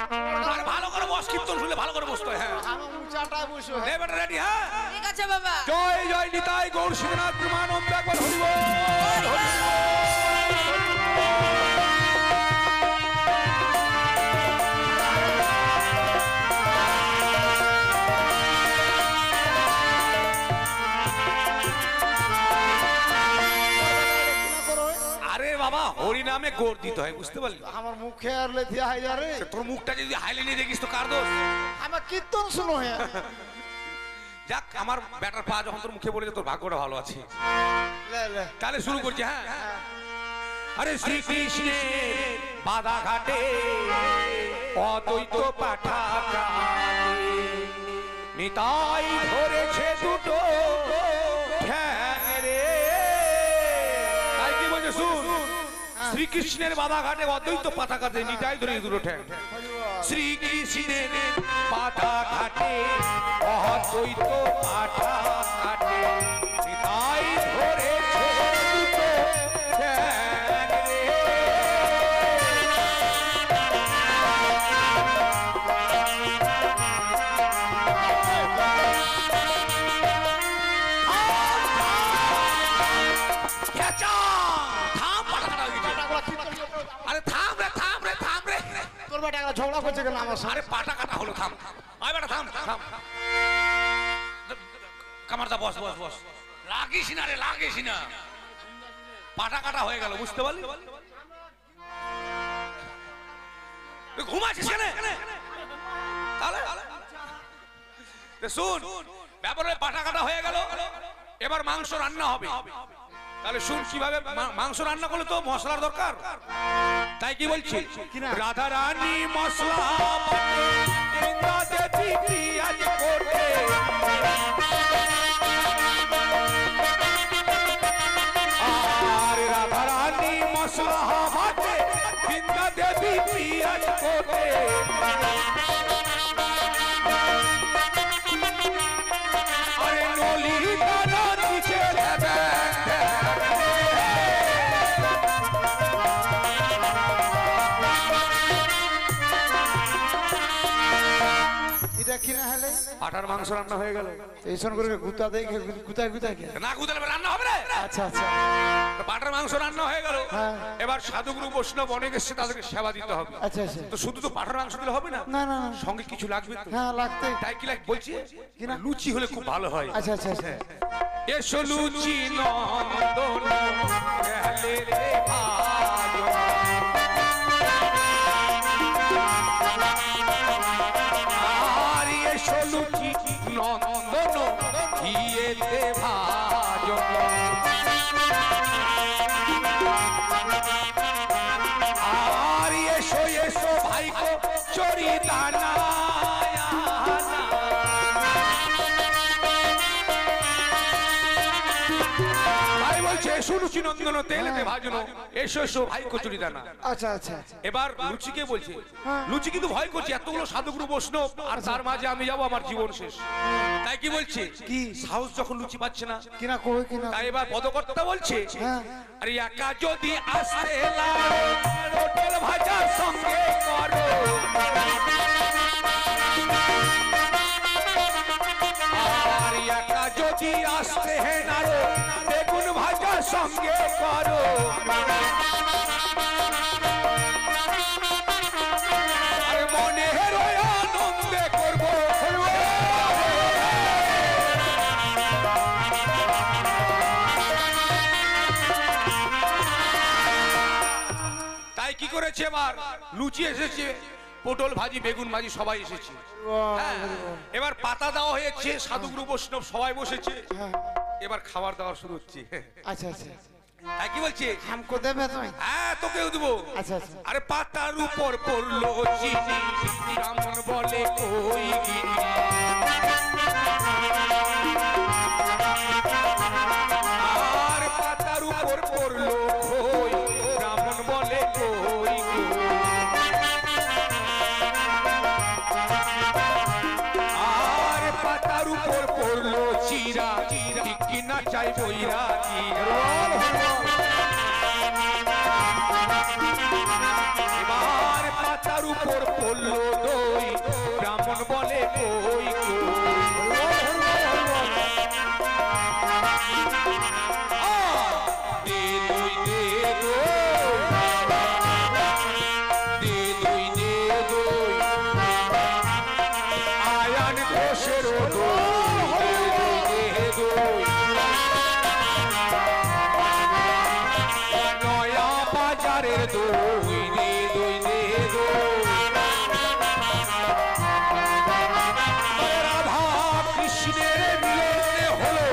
[SPEAKER 1] আরে ভালো করে বস, কীর্তন শুনলে ভালো করে বসতে হয়। হ্যাঁ
[SPEAKER 3] আমার উঁচা কাটায় বসো
[SPEAKER 1] নে বেটা রেডি হ্যাঁ
[SPEAKER 2] ঠিক আছে বাবা
[SPEAKER 1] জয় জয় নিতাই গৌর শিবনাথ প্রেমানন্দ একবার হরি বল হরি বল। আরে বাবা হরি নামে গোর দিতে হয় বুঝতে পারলি
[SPEAKER 3] আমার মুখে আর লেথি হাই যা রে
[SPEAKER 1] তোর মুখটা যদি হাইলে নিয়ে দেখিস তো কার দোষ
[SPEAKER 3] আমার কীর্তন শুনো হে
[SPEAKER 1] যাক আমার ব্যাটার পা যখন তোর মুখে বলেছে তোর ভাগ্যটা ভালো আছে
[SPEAKER 3] লে লে
[SPEAKER 1] তাহলে শুরু করছি হ্যাঁ আরে শ্রীকৃষ্ণের বাধা ঘাটে অদ্বৈত পাঠা নিতাই ধরেছে দুটো ঠ্যাং রে তাই কি বলছে শুন শ্রীকৃষ্ণের বাধা ঘাটে অদ্বৈত পাঠা ঘাটে নিতাই ধরে দুটো ঠ্যাং শ্রীকৃষ্ণের বাধা ঘাটে অদ্বৈত পাঠা ঘাটে নিতাই ধরেছে দুটো ঠ্যাং রে খেচা! থাম, পাটাখাটা হয়ে গেছে। আরে থাম রে থাম রে থাম রে
[SPEAKER 3] তোর বেটা একটা ঝগড়া করছে কেন আমার সাথে
[SPEAKER 1] আরে পাটা কাটা হলো থাম আয় বেটা থাম থাম কামারদা বস বস বস লাগিস না রে লাগিস না পাটা কাটা হয়ে গেল বুঝতে পারলি তুই ঘুমাচ্ছিস কেন তাহলে তে শুন ব্যাপারে পাটা কাটা হয়ে গেল এবার মাংস রান্না হবে তাহলে শুন কিভাবে মাংস রান্না করলে তো মশলার দরকার তাই কি বলছি রাধা রানী মশলা পেঁয়াজ কোটে আর রাধা রানী মশলা বাটে বৃন্দা দেবী পেঁয়াজ কোটে আরে নলি দানা নিচে দেবে
[SPEAKER 3] এটা কি না হলে
[SPEAKER 1] পাঠার মাংস রান্না হয়ে গেল
[SPEAKER 3] এইসন করে গুতা দেই গুতা গুতা কে
[SPEAKER 1] না গুদালে রান্না হবে রে
[SPEAKER 3] আচ্ছা আচ্ছা
[SPEAKER 1] পাঠার মাংস রান্না হয়ে গেল
[SPEAKER 3] হ্যাঁ।
[SPEAKER 1] এবার সাধুগুরু বৈষ্ণব অনেক এসছে তাদেরকে সেবা দিতে হবে
[SPEAKER 3] আচ্ছা আচ্ছা
[SPEAKER 1] তো শুধু তো পাঠার মাংস দিলে হবে না
[SPEAKER 3] না না না।
[SPEAKER 1] সঙ্গে কিছু লাগবে তো
[SPEAKER 3] হ্যাঁ লাগতে
[SPEAKER 1] তাই কি লাগে বলছি
[SPEAKER 3] কি না?
[SPEAKER 1] লুচি হলে খুব ভালো হয়
[SPEAKER 3] আচ্ছা আচ্ছা আচ্ছা
[SPEAKER 1] এসো লুচি নন্দন গেলে রে ভালো আর এসো লুচি নন্দন ঘিয়েতে ভাজো আর এসো এসো ভাইকো চরি দানা ভাই বলছে এসো লুচি নন্দন তেলেতে ভাজনো এসো এসো ভাই কচুরি দানা
[SPEAKER 3] আচ্ছা আচ্ছা
[SPEAKER 1] এবার লুচিকে বলছে
[SPEAKER 3] হ্যাঁ।
[SPEAKER 1] লুচি কিন্তু ভয় করছে এতগুলো সাধুগুরু বৈষ্ণব আর তার মাঝে আমি যাবো আমার জীবন শেষ তাই কি বলছে
[SPEAKER 3] কি?
[SPEAKER 1] সাহস যখন লুচি পাচ্ছে না
[SPEAKER 3] কিনা কই কিনা
[SPEAKER 1] তাই এবার পদকর্তা বলছে
[SPEAKER 3] হ্যাঁ।
[SPEAKER 1] আরে একা যদি আসতে পটল ভাজার সঙ্গে করো আর একা যদি আসতে না বেগুন ভাজার সঙ্গে করো আরে মনে রয় আনন্দে করবো তাই কি করেছে এবার লুচি এসেছে পটল ভাজি বেগুন ভাজি সবাই এসেছে হ্যাঁ, এবার পাতা দেওয়া হয়েছে সাধুগুরু বৈষ্ণব সবাই বসেছে এবার খাবার দাওয়া শুরু হচ্ছে
[SPEAKER 3] আচ্ছা আচ্ছা
[SPEAKER 1] তাই কি বলছে
[SPEAKER 3] हमको देबे তুমি
[SPEAKER 1] হ্যাঁ তোকেও দেবো
[SPEAKER 3] আচ্ছা আচ্ছা
[SPEAKER 1] আরে পাতার উপর পড়লো চিনি ব্রাহ্মণ বলে কই গিনি আর পাতার উপর পড়লো কই ব্রাহ্মণ বলে কই গো আর পাতার উপর পড়লো চিরা ঠিক কিনা চাই বইরা এবার পাতার উপর পড়লো দই ব্রাহ্মণ বলে কই কই প্রাণ কোষের নয়া বাজারের দই রে দই রে রাধা কৃষ্ণের মিলনে হলো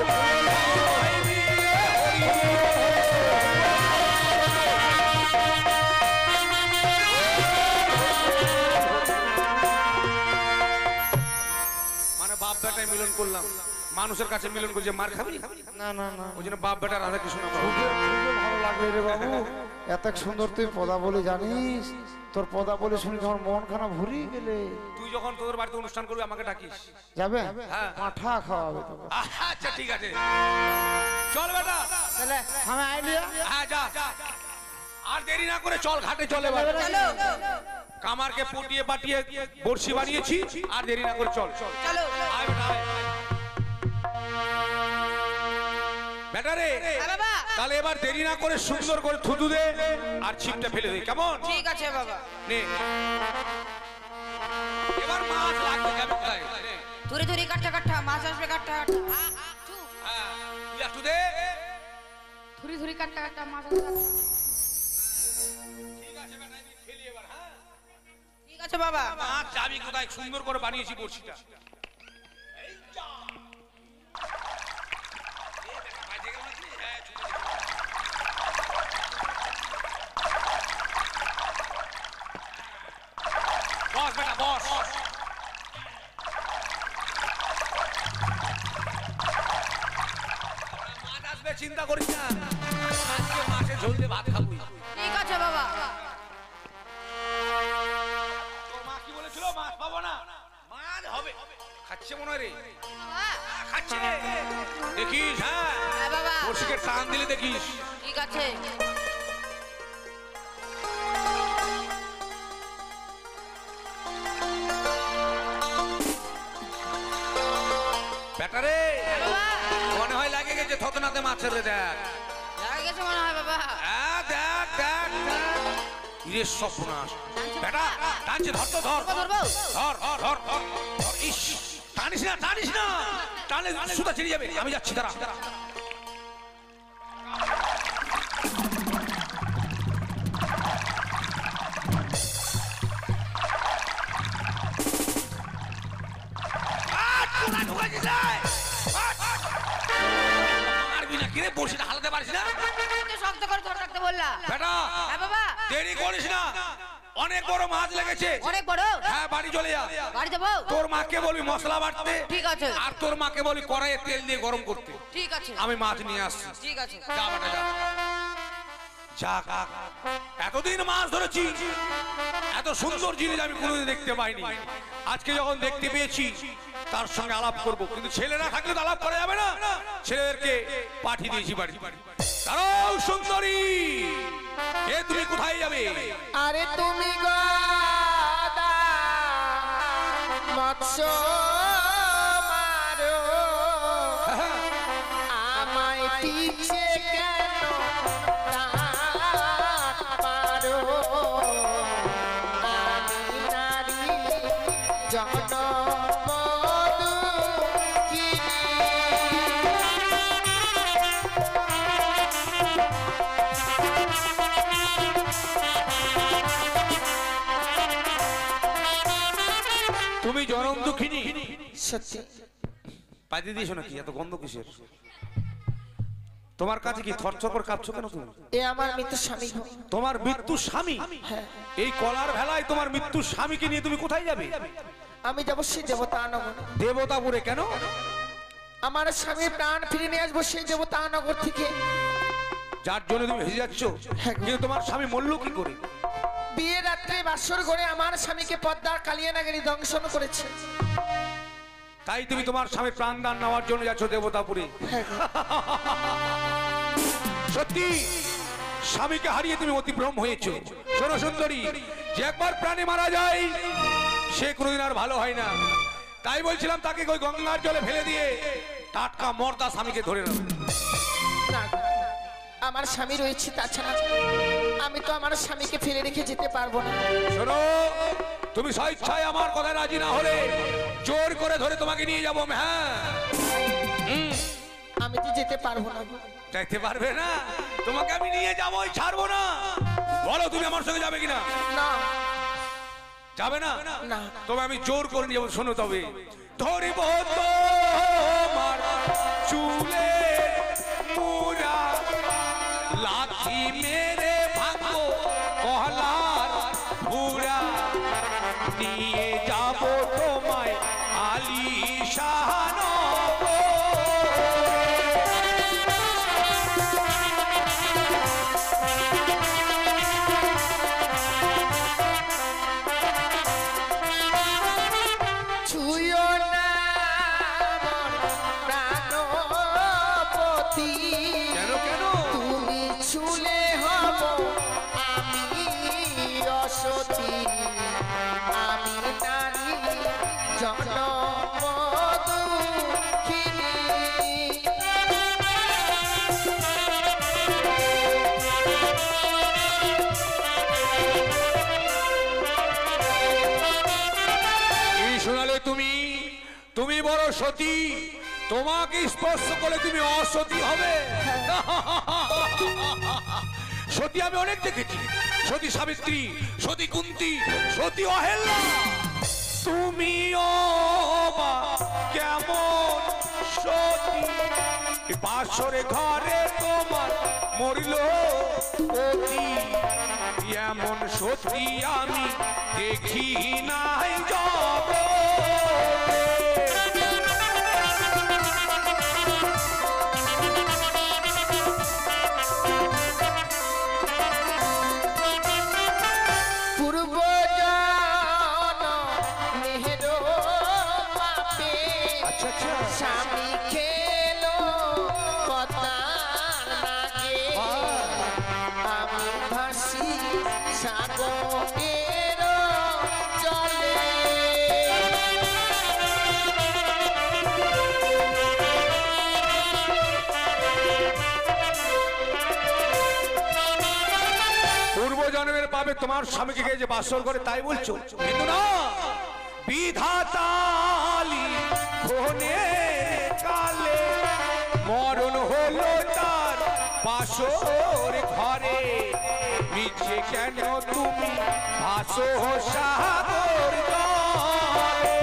[SPEAKER 1] মানে বাপ বেটায় মিলন করলাম, মানুষের কাছে মিলন করছে মার খাবি
[SPEAKER 3] না না না,
[SPEAKER 1] ওই জন্য বাপ বেটা রাধা কৃষ্ণ নাম।
[SPEAKER 3] খুবই ভালো লাগলো রে বাবু, এত সুন্দর তুই পদা বলে জানিস, তোর পদা বলে শুনে আমার মন খানা ভরিয়ে গেলে।
[SPEAKER 1] তুই যখন তোদের বাড়িতে অনুষ্ঠান করবি আমাকে ডাকিস।
[SPEAKER 3] যাবে?
[SPEAKER 1] হ্যাঁ।
[SPEAKER 3] পাঁঠা খাওয়াবে তোকে।
[SPEAKER 1] আচ্ছা ঠিক আছে, চল বেটা।
[SPEAKER 3] তাহলে আমি আইডিয়া
[SPEAKER 1] হ্যাঁ যা, আর দেরি না করে চল ঘাটে চলে এবার।
[SPEAKER 2] চলো
[SPEAKER 1] কামারকে পটিয়ে পাটিয়ে বড়শি বানিয়েছি, আর দেরি না করে চল।
[SPEAKER 2] চলো
[SPEAKER 1] আয় বেটা আয়। বেটা রে,
[SPEAKER 2] হ্যাঁ বাবা
[SPEAKER 1] তাহলে এবার দেরি না করে সুন্দর করে থুতু দে আর ছিপটা ফেলে দে, কেমন?
[SPEAKER 2] ঠিক আছে বাবা।
[SPEAKER 1] নে এবার মাছ লাগবে, যাবে কোথায়? নে।
[SPEAKER 2] ধরে ধরে কাটটা কাটটা মাছ আসবে কাটটা কাটটা।
[SPEAKER 1] হ্যাঁ, তুই একটু দে।
[SPEAKER 2] ধরে ধরে কাটটা কাটটা মাছ আসবে কাটটা।
[SPEAKER 1] ঠিক আছে বেটা, আমি ফেলি এবার। হ্যাঁ,
[SPEAKER 2] ঠিক আছে বাবা।
[SPEAKER 1] মাছ যাবি কোথায়? সুন্দর করে বানিয়েছি বড়শিটা। এই যা। এই বেটা, বাজে গেল নাকি? হ্যাঁ, ছুটে দে। বস বেটা বস। মাছ আসবে, চিন্তা করিস না, আজকে মাছের ঝোল দিয়ে ভাত খাবি।
[SPEAKER 2] ঠিক আছে বাবা।
[SPEAKER 1] তোর মা কি বলেছিল? মাছ পাবো না, মাছ হবে। খাচ্ছে মনে হয় রে, খাচ্ছে। দেখিস, হ্যাঁ
[SPEAKER 2] হ্যাঁ বাবা।
[SPEAKER 1] বড়শিকে টান দিলে দেখিস।
[SPEAKER 2] ঠিক আছে।
[SPEAKER 1] ব্যাটারে
[SPEAKER 2] বাবা
[SPEAKER 1] মনে হয় লাগে গেছে থতনাতে মাছের রে। দেখ
[SPEAKER 2] লাগে গেছে মনে হয় বাবা।
[SPEAKER 1] দেখ দেখ ইরে সর্বনাশ। বেটা টানছে, ধর তো ধর
[SPEAKER 2] ধরবো?
[SPEAKER 1] ধর ধর ধর ধর। ইস, টানিস না টানিস না, টানলে সুতা ছিঁড়ে যাবে। আমি যাচ্ছি, দাঁড়া। মারবি না কিরে? বড়শিটা হালাতে পারিস না?
[SPEAKER 2] তো শক্ত করে ধরে রাখতে বললা।
[SPEAKER 1] বেটা
[SPEAKER 2] হ্যাঁ বাবা।
[SPEAKER 1] দেরি করিস না, অনেক বড় মাছ লেগেছে।
[SPEAKER 2] অনেক বড়?
[SPEAKER 1] হ্যাঁ, বাড়ি চলে যা।
[SPEAKER 2] বাড়ি যাবো?
[SPEAKER 1] তোর মাকে বলবি মশলা বাটতে,
[SPEAKER 2] ঠিক আছে।
[SPEAKER 1] আর তোর মাকে বলি কড়াইয়ে তেল দিয়ে গরম করতে।
[SPEAKER 2] ঠিক আছে।
[SPEAKER 1] আমি মাছ নিয়ে আসছি।
[SPEAKER 2] ঠিক আছে।
[SPEAKER 1] যা বেটা যা। যা কাক, এতদিন মাছ ধরেছি, এত সুন্দর জিনিস আমি কোনোদিন দেখতে পাইনি। আজকে যখন দেখতে পেয়েছি তার সঙ্গে আলাপ করব, কিন্তু ছেলে না থাকলে তো আলাপ করা যাবে না। ছেলেদেরকে পাঠিয়ে দিয়েছি বাড়ি। দাঁড়াও সুন্দরী, এ তুমি কোথায় যাবে?
[SPEAKER 3] আরে তুমি গদা মৎস্য মারো, আমায় পিছে কেন পারো? আমি নারী
[SPEAKER 1] তুমি জনম দুঃখিনী।
[SPEAKER 3] সত্যি
[SPEAKER 1] পাইতে দিয়েছো নাকি? এত গন্ধ কিসের? তোমার কাছে কি থরথর করে কাঁপছো কেন তুমি?
[SPEAKER 3] এ আমার মৃত্যু স্বামী।
[SPEAKER 1] তোমার মৃত্যু স্বামী? এই কলার ভেলায় তোমার মৃত্যু স্বামীকে নিয়ে তুমি কোথায় যাবে?
[SPEAKER 3] আমি যাবো সেই দেবতানগর।
[SPEAKER 1] দেবতাপুরে? কেন?
[SPEAKER 3] আমার স্বামী প্রাণ ফিরে নিয়ে আসবো সেই দেবতানগর থেকে।
[SPEAKER 1] যার জন্য তুমি ভেসে যাচ্ছ, কিন্তু তোমার স্বামী মরল কি করে?
[SPEAKER 3] বিয়ে রাত্রে বাসর ঘরে আমার স্বামীকে পদ্মার কালিয়ানাগিরি দংশন করেছে।
[SPEAKER 1] তাই তুমি তোমার স্বামীর প্রাণদান নেওয়ার জন্য যাচ্ছ দেবতাপুরে? সত্যি স্বামীকে হারিয়ে তুমি অতিভ্রম হয়েছো। শোনো সুন্দরী, যে একবার প্রাণী মারা যায় সে কোনোদিন আর ভালো হয় না। তাই বলছিলাম তাকে ওই গঙ্গার জলে ফেলে দিয়ে টাটকা মর্দা স্বামীকে ধরে নাও।
[SPEAKER 3] না, আমার স্বামী রয়েছে, তাছাড়া আমি তো আমার স্বামীকে ফেলে রেখে যেতে পারবো না।
[SPEAKER 1] শোনো, তুমি স্বেচ্ছায় আমার কথা রাজি না হলে জোর করে ধরে তোমাকে নিয়ে যাবো। হ্যাঁ,
[SPEAKER 2] আমি তো যেতে পারবো না।
[SPEAKER 1] যাইতে পারবে না? তোমাকে আমি নিয়ে যাবোই, ছাড়বো না। বলো তুমি আমার সঙ্গে যাবে কিনা?
[SPEAKER 2] না
[SPEAKER 1] যাবে না?
[SPEAKER 2] না।
[SPEAKER 1] তবে আমি জোর করে নিয়ে যাবো। শোনো, তবে ধরিব তোমার চুলের মুড়া, লাথি মেরে ভাঙবো কহলার পুরা, নিয়ে যাবো তোমায় আলিশান
[SPEAKER 2] ছুঁয়ো না মন প্রাণপতি,
[SPEAKER 1] কেন কেন?
[SPEAKER 2] তুমি ছুলে হব আমি অসতী, আমি নারী জনম দুঃখিনী।
[SPEAKER 1] এই শোনালে তুমি, তুমি বড় সতী, তোমাকে স্পর্শ করলে তুমি অসতী হবে। সতী আমি অনেক দেখেছি, সতী সাবিত্রী, সতী কুন্তী, সতী অহেল্যা। তুমিও বা কেমন সতী, বাসরে ঘরে তোমার মরিল অতি, এমন সতী আমি দেখি নাই জগতে।
[SPEAKER 2] পূর্ব মেহের পাপে
[SPEAKER 1] আচ্ছা আচ্ছা,
[SPEAKER 2] স্বামী খেলো পদ্মার নাগে, আমি ভাসি সাগরের জলে।
[SPEAKER 1] পূর্ব জন্মের পাবে তোমার স্বামীকে গিয়ে যে বাসর করে তাই বলছো, কিন্তু না, বিধাতালি ফোনে কালে মরণ হলো তার বাসর ঘরে, মিছে কেন তুমি ভাসো সাগর জলে।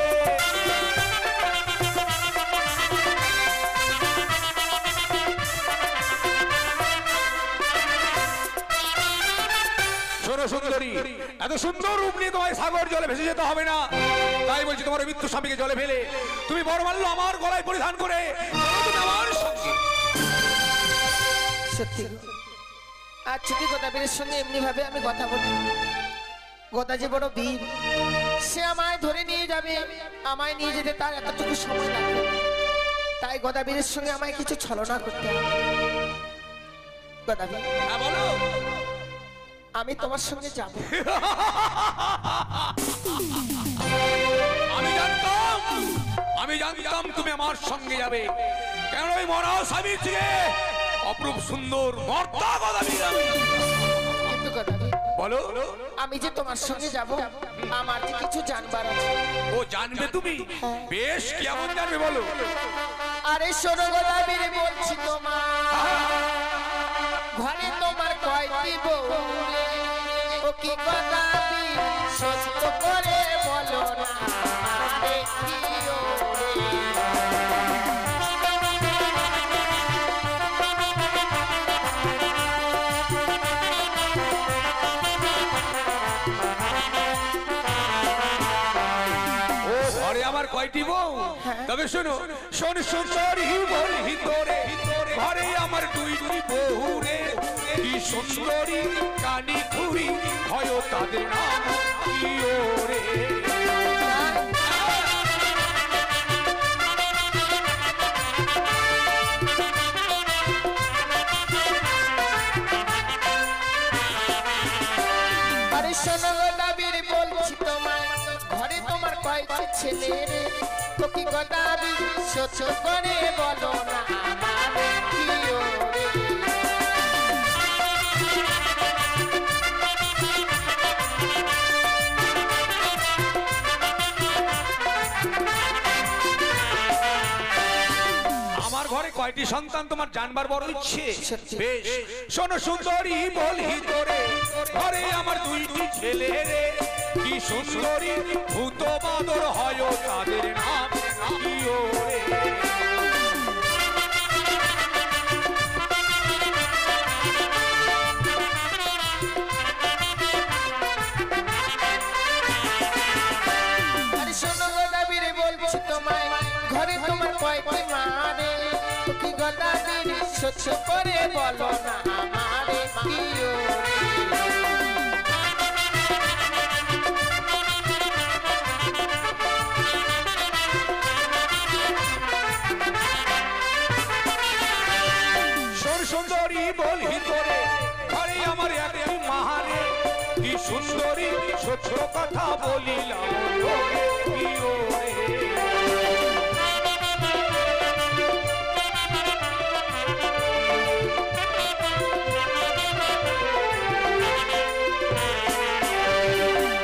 [SPEAKER 1] শোনো সুন্দরী, এত সুন্দর রূপ নিয়ে তোমায় সাগর জলে ভেসে যেতে হবে না। তাই বলছি, তোমার মৃত্যু স্বামীকে জলে ফেলে তুমি বরমাল্য আমার গলায় পরিধান করে তুমি আমার সঙ্গে।
[SPEAKER 2] সত্যি আর যদি গদাবীরের সঙ্গে এমনি ভাবে আমি কথা বলি, গদা যে বড় বীর, সে আমায় ধরে নিয়ে যাবে, আমায় নিয়ে যেতে তার এতটুকু সময় লাগবে। তাই গদাবীরের সঙ্গে আমায় কিছু ছলনা করতে হবে। গদাবীর,
[SPEAKER 1] হ্যাঁ বলো।
[SPEAKER 2] আমি তোমার সঙ্গে যাব।
[SPEAKER 1] আমি জানতাম তুমি আমার সঙ্গে যাবে, কেন ওই মরা স্বামীর থেকে অপরূপ সুন্দর মর্তা গদাবীর আমি।
[SPEAKER 2] কিন্তু গদাবীর,
[SPEAKER 1] বলো।
[SPEAKER 2] আমি যে তোমার সঙ্গে যাব, আমার যে কিছু জানবার আছে।
[SPEAKER 1] ও জানবে তুমি? বেশ, কেমন জানবে বলো।
[SPEAKER 2] আরে শোনো গদাবীর, বলছি তোমার ঘরে তোমার কয়টি বউ, ও কি গদাবীর সত্য করে বলো না, আরে কি ওরে।
[SPEAKER 1] ও ঘরে আমার কয়টি বউ? তবে শোনো, শোন সুন্দরী বল ভিতরে, ঘরে আমার দুইটি বউ রে, কি সুন্দরী কানি খুরি হয় তাদের নাম কি ওরে।
[SPEAKER 2] আরে শোনো গদাবীর, বলছি তোমায় ঘরে তোমার কয়টি ছেলে রে, তো কি গদাবীর সত্য করে বলো না, আমারে কি ওরে।
[SPEAKER 1] ঘরে কয়টি সন্তান তোমার জানবার বড় ইচ্ছে?
[SPEAKER 2] সত্যি।
[SPEAKER 1] বেশ, শোনো সুন্দরী বলি তোরে, ঘরে আমার দুইটি ছেলে রে, কি সুন্দরী ভূত বাদর হয় তাদের নাম কি ওরে।
[SPEAKER 2] আরে শোনো গদাবীর বলছি তোমায়, ঘরে তোমার কয়টি মারে, তো কি গদাবীর সহ্য করে বলো না আমারে কি ওরে।
[SPEAKER 1] শোন সুন্দরী বলি তোরে, ঘরে আমার একটি মাহারে, কি সুন্দরী সত্য কথা বলিলাম তোরে কি ওরে।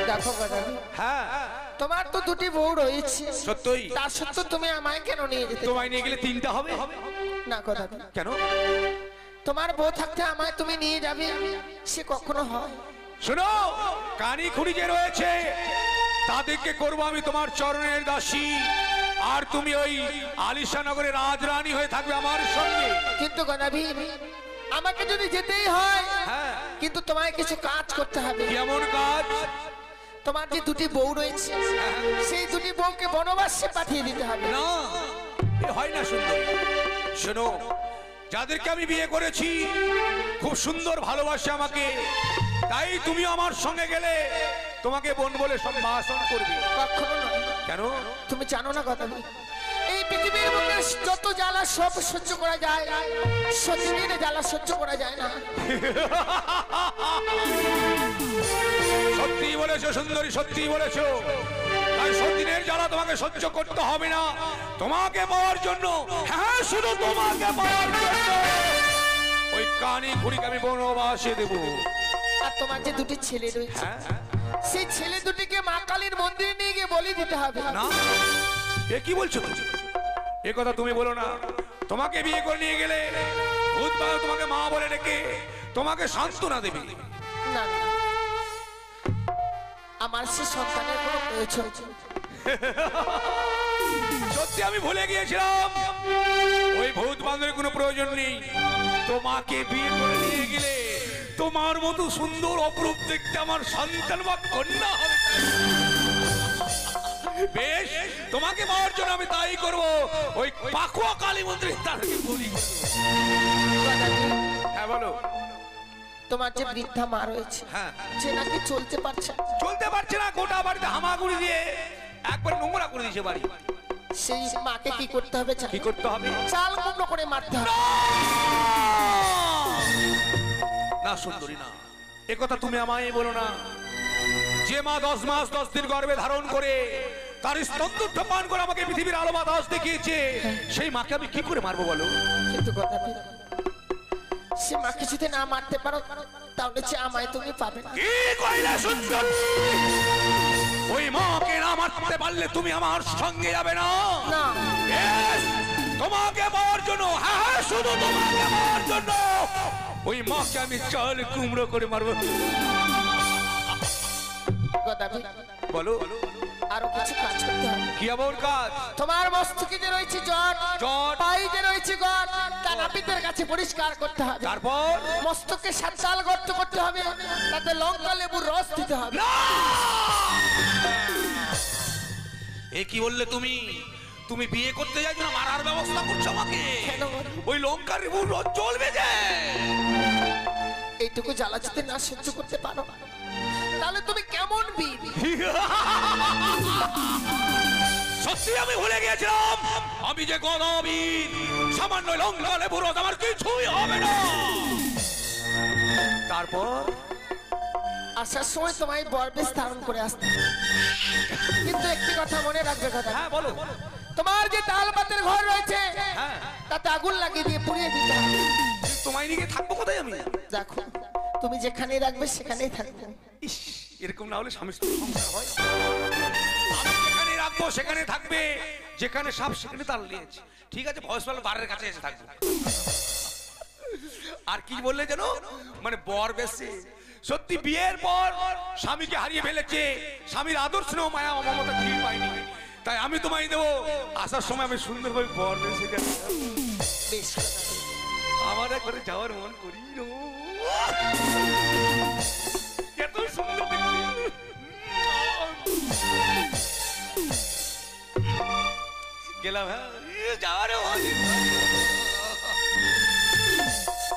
[SPEAKER 2] দেখো গদাবীর,
[SPEAKER 1] হ্যাঁ
[SPEAKER 2] তোমার তো দুটি বউ রয়েছে,
[SPEAKER 1] সত্যই।
[SPEAKER 2] তার সত্ত্বেও তুমি আমায় কেন নিয়ে যেতে?
[SPEAKER 1] তোমায় নিয়ে গেলে তিনটা হবে।
[SPEAKER 2] না গদাবীর,
[SPEAKER 1] কেন?
[SPEAKER 2] তোমার বউ থাকতে আমায় তুমি নিয়ে যাবে, সে কখনো হয়?
[SPEAKER 1] শোনো, কানি খুঁড়ি যে রয়েছে তাদেরকে করবো আমি তোমার চরণের দাসী, আর তুমি ওই আলিশানগরের রাজরানী হয়ে থাকবে আমার সঙ্গে।
[SPEAKER 2] কিন্তু গদাবীর, আমাকে যদি যেতেই হয়,
[SPEAKER 1] হ্যাঁ,
[SPEAKER 2] কিন্তু তোমায় কিছু কাজ করতে হবে।
[SPEAKER 1] কেমন কাজ?
[SPEAKER 2] তোমার যে দুটি বউ রয়েছে, সেই দুটি বউকে বনবাসে পাঠিয়ে দিতে হবে।
[SPEAKER 1] না, এ হয় না সুন্দর। শোনো, যাদেরকে আমি বিয়ে করেছি খুব সুন্দর ভালোবাসে আমাকে, তাই তুমি আমার সঙ্গে গেলে তোমাকে বোন বলে সম্ভাষণ করবে।
[SPEAKER 2] কখনো নয়।
[SPEAKER 1] কেন?
[SPEAKER 2] তুমি জানো না গদাবীর, এই পৃথিবীর মধ্যে যত জ্বালা সব সহ্য করা যায়, সতীনের জ্বালা সহ্য করা যায় না।
[SPEAKER 1] সত্যি বলেছো সুন্দরী, সত্যি বলেছো। তাই সতীনের জ্বালা তোমাকে সহ্য করতে হবে না। তোমাকে পাওয়ার জন্য, হ্যাঁ শুধু তোমাকে পাওয়ার জন্য ওই কানি খুঁড়িকে আমি বনবাসে দেবো।
[SPEAKER 2] আর তোমার যে দুটি ছেলে রয়েছে,
[SPEAKER 1] হ্যাঁ?
[SPEAKER 2] সেই ছেলে দুটিকে মা কালীর মন্দিরে নিয়ে গিয়ে বলি দিতে হবে।
[SPEAKER 1] না, এ কি বলছো তুমি? এ কথা তুমি বলো না। তোমাকে বিয়ে করে নিয়ে গেলে ভূত বাবা তোমাকে মা বলে ডেকে তোমাকে সান্ত্বনা দেবে।
[SPEAKER 2] না না, আমার সে সন্তানের কোনো প্রয়োজন নেই।
[SPEAKER 1] সত্যি আমি ভুলে গিয়েছিলাম, ওই ভূত বান্ধবের কোনো প্রয়োজন নেই। তোমাকে বিয়ে করে নিয়ে গেলে তোমার মতো সুন্দর অপরূপ দেখতে আমার সন্তান বা কন্যা হবে। বেশ, তোমাকে পাওয়ার জন্য আমি তাই করব। ওই পাকুয়া কালী মন্দিরে তাদেরকে বলি। হ্যাঁ বলো।
[SPEAKER 2] তোমার যে বৃদ্ধা মা রয়েছে,
[SPEAKER 1] হ্যাঁ,
[SPEAKER 2] যে নাকি চলতে পারছে না,
[SPEAKER 1] চলতে পারছে না, গোটা বাড়িতে হামাগুড়ি দিয়ে একবার নোংরা করে দিয়েছে বাড়ি।
[SPEAKER 2] সেই মাকে কি করতে হবে জানো?
[SPEAKER 1] কি করতে হবে?
[SPEAKER 2] চাল কুমড়ো করে মারতে হবে।
[SPEAKER 1] না সুন্দরী না, এ কথা তুমি আমায় বলো না। যে মা 10 মাস 10 দিন গর্ভে ধারণ করে তার স্তন্ত্র পান করে আমাকে পৃথিবীর আলো বাতাস দেখিয়েছে, সেই মাকে আমি কি করে মারবো বলো?
[SPEAKER 2] কিন্তু গদাবীর, সে মাকে যদি না মারতে পারো, তাহলে যে আমায় তুমি পাবে না।
[SPEAKER 1] কি কইলে সুন্দর? ওই মাকে না মারতে পারলে তুমি আমার সঙ্গে যাবে না?
[SPEAKER 2] না।
[SPEAKER 1] Yes! তোমাকে পাওয়ার জন্য, হ্যাঁ হ্যাঁ শুধু তোমাকে পাওয়ার জন্য ওই মাকে আমি চাল কুমড়ো করে মারবো।
[SPEAKER 2] গদাবীর,
[SPEAKER 1] বলো,
[SPEAKER 2] আরো কিছু কাজ করতে হবে।
[SPEAKER 1] কি এমন কাজ?
[SPEAKER 2] তোমার মস্তকে যে রয়েছে জট,
[SPEAKER 1] জট।
[SPEAKER 2] পায়ে যে রয়েছে গট, তা নাপিতের কাছে পরিষ্কার করতে হবে।
[SPEAKER 1] তারপর
[SPEAKER 2] মস্তকে 7 তাল গর্ত করতে হবে, তাতে লঙ্কা লেবুর রস দিতে হবে।
[SPEAKER 1] না! এ কি বললে তুমি? তুমি বিয়ে করতে যাচ্ছ না মারার ব্যবস্থা করছো আমাকে?
[SPEAKER 2] কেন বলো?
[SPEAKER 1] ওই লঙ্কার লেবুর রস চলবে যে?
[SPEAKER 2] এইটুকু জ্বালা যদি না সহ্য করতে পারো, তাহলে তুমি কেমন বীর?
[SPEAKER 1] সত্যি আমি ভুলে গিয়েছিলাম, আমি যে গদাবীর, সামান্য লঙ্কা লেবুর রস আমার কিছুই হবে না। তারপর
[SPEAKER 2] আসার সময় তোমায় বরবেশ ধারণ করে আসতে হবে। কিন্তু একটি কথা মনে রাখবে কথা,
[SPEAKER 1] হ্যাঁ বলো।
[SPEAKER 2] তোমার যে তাল পাতের ঘর রয়েছে,
[SPEAKER 1] হ্যাঁ,
[SPEAKER 2] তাতে আগুন লাগিয়ে দিয়ে পুড়িয়ে দিতে হবে।
[SPEAKER 1] তোমায় নিয়ে থাকবো কোথায় আমি?
[SPEAKER 2] দেখো, তুমি যেখানেই রাখবে সেখানেই থাকবে।
[SPEAKER 1] ইস, এরকম না হলে স্বামী স্ত্রীর সংসার হয়? আমি যেখানে রাখবো থাকবো সেখানে থাকবে, যেখানে সাপ সেখানে তার লেজ। ঠিক আছে, ভয়সওয়াল বারের কাছে এসে থাকবো। আর কি বললে জানো, মানে বর বেশি সত্যি বিয়ের পর স্বামীকে হারিয়ে ফেলেছে, স্বামীর আদর স্নেহ মায়া মমতা ফিরে পাইনি, তাই আমি তোমায় দেবো। আসার সময় আমি সুন্দরভাবে বর বেশি
[SPEAKER 2] বেশ গদাবীর।
[SPEAKER 1] আমার একবারে যাওয়ার মন করি না। এত সুন্দর দেখতে। গেলাম, হ্যাঁ যাওয়ার মন,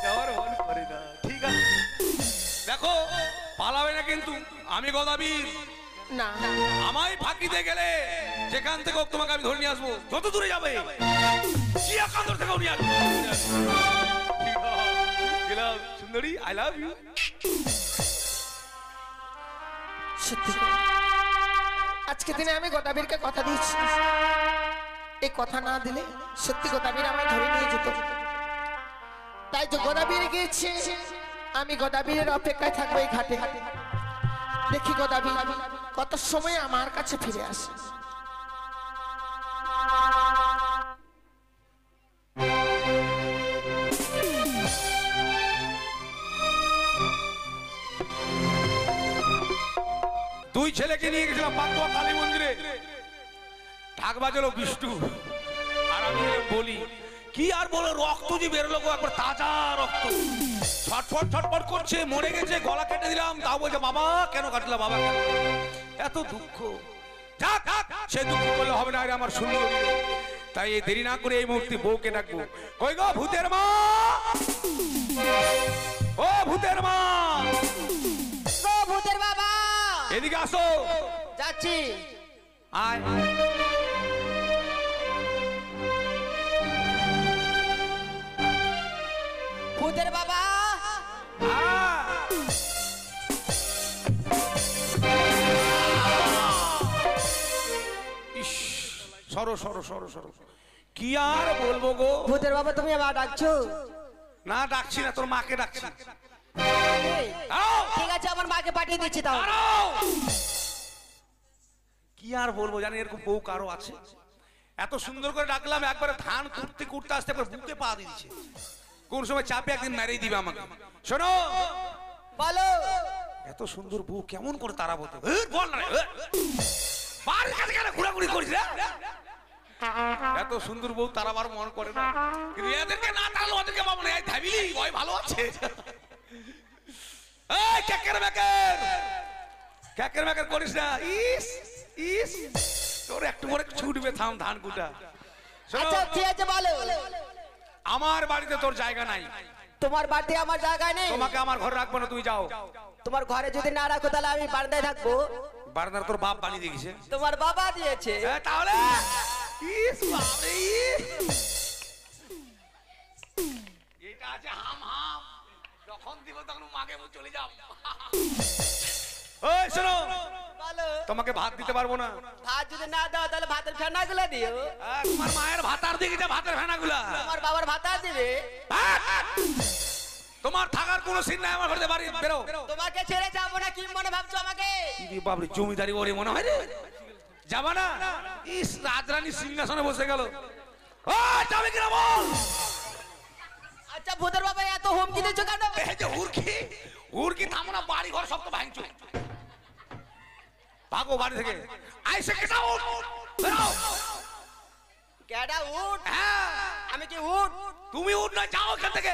[SPEAKER 1] যাওয়ার মন করে না। ঠিক আছে, দেখো পালাবে না কিন্তু, আমি গদাবীর।
[SPEAKER 2] না
[SPEAKER 1] আমায় ফাঁকিতে গেলে যেখান থেকে হোক তোমাকে আমি ধরে নিয়ে আসবো, যত দূরে যাবে চিয়াকান্দর থেকেও নিয়ে আসবো। গেলাম সুন্দরী, আই লাভ ইউ।
[SPEAKER 2] সত্যি আজকে দিনে আমি গদাবীরকে কথা দিয়েছি, এই কথা না দিলে সত্যি গদাবীর আমায় ধরে নিয়ে যেত। তাই তো গদাবীর গিয়েছে, আমি গদাবীরের অপেক্ষায় থাকবো এই ঘাটে। দেখি গদাবীর কত সময় আমার কাছে ফিরে আসে।
[SPEAKER 1] দুই ছেলেকে নিয়ে গেছিলাম পাকুয়া কালী মন্দিরে, ঢাক বাজালো বিষ্ণু, আর আমি বলি কি আর বলো, রক্ত যে বেরোলো গো, একবার তাজা রক্ত, ছটফট ছটফট করছে, মরে গেছে, গলা কেটে দিলাম, তাও বলছে বাবা কেন কাটলা, বাবা কেন? এত দুঃখ, যাক সে দুঃখ করলে হবে না, আমার সুন্দর। তাই এই দেরি না করে এই মুহূর্তে বউকে ডাকবো। কই গো ভূতের মা, ও ভূতের মা,
[SPEAKER 2] ও ভূতের বাবা,
[SPEAKER 1] এদিকে আসো।
[SPEAKER 2] যাচ্ছি।
[SPEAKER 1] আয়
[SPEAKER 2] ভূতের বাবা,
[SPEAKER 1] ইস, সরো সরো সরো সরো, কি আর বলবো গো।
[SPEAKER 2] ভূতের বাবা তুমি আবার ডাকছো?
[SPEAKER 1] না ডাকছি না, তোর মাকে ডাকছি।
[SPEAKER 2] ঠিক আছে, আমার মাকে পাঠিয়ে দিচ্ছি। তাও
[SPEAKER 1] কি আর বলবো জানি, এরকম বউ কারো আছে? এত সুন্দর করে ডাকলাম, একবারে ধান কুটতে কুটতে আসতে একবার বুকে পা দিচ্ছে, কোন সময় চাপে একদিন মেরেই দিবে আমাকে। শোনো,
[SPEAKER 2] বলো।
[SPEAKER 1] এত সুন্দর বউ কেমন করে তারা বলতে বল না, বাড়ির কাছে কেন ঘোরাঘুরি করিস রে? এত সুন্দর বউ তারাবার মন করে না, কিন্তু এদেরকে না তাহলে ওদেরকে পাবো না। এই ভাবিলি ওই ভালো আছে, এই ক্যাকের ম্যাকের করিস না। ইস ইস, তোর একটু পরে ছুটবে, থাম ধান কুটা।
[SPEAKER 2] আচ্ছা ঠিক আছে, বলো।
[SPEAKER 1] আমার বাড়িতে তোর জায়গা নাই।
[SPEAKER 2] তোমার বাড়িতে আমার জায়গা নেই?
[SPEAKER 1] তোমাকে আমার ঘরে রাখবো না, তুই যাও।
[SPEAKER 2] তোমার ঘরে যদি না রাখো তাহলে আমি বারান্দায় থাকবো।
[SPEAKER 1] বারান্দার তোর বাপ বানিয়ে দিয়েছে।
[SPEAKER 2] তোমার বাবা দিয়েছে।
[SPEAKER 1] তাহলে ইস বাপরে, এটা আছে হাম হাম, যখন দিব তখন মাকে চলে যাও। ওই শোনো,
[SPEAKER 2] বলো।
[SPEAKER 1] তোমাকে ভাত দিতে পারবো না।
[SPEAKER 2] ভাত যদি না দাও তাহলে ভাতের ফেনাগুলো দিও।
[SPEAKER 1] তোমার মায়ের ভাতার দিকে যা, ভাতের ফেনাগুলা।
[SPEAKER 2] তোমার বাবার ভাতা দিবে।
[SPEAKER 1] তোমার থাকার কোনো সিন নাই আমার ঘরে, বাড়ি বেরো।
[SPEAKER 2] তোমাকে ছেড়ে যাবো না, কি মনে ভাবছো আমাকে?
[SPEAKER 1] বাবরে জমিদারি ওরে মনে হয় রে, যাবা না? ইস, রাজরানী সিংহাসনে বসে গেল। ও যাবে কিনা বল।
[SPEAKER 2] আচ্ছা ভূতের বাবা এত হুমকি দিচ্ছ কেন?
[SPEAKER 1] এই যে হুরকি থামো না, বাড়ি ঘর সব তো ভাঙছো। ভাগো বাড়ি থেকে, আইসে কেটা উঠ, বেরো।
[SPEAKER 2] কেডা উঠ?
[SPEAKER 1] হ্যাঁ
[SPEAKER 2] আমি কি উঠ?
[SPEAKER 1] তুমি উঠ না, যাও এখান থেকে।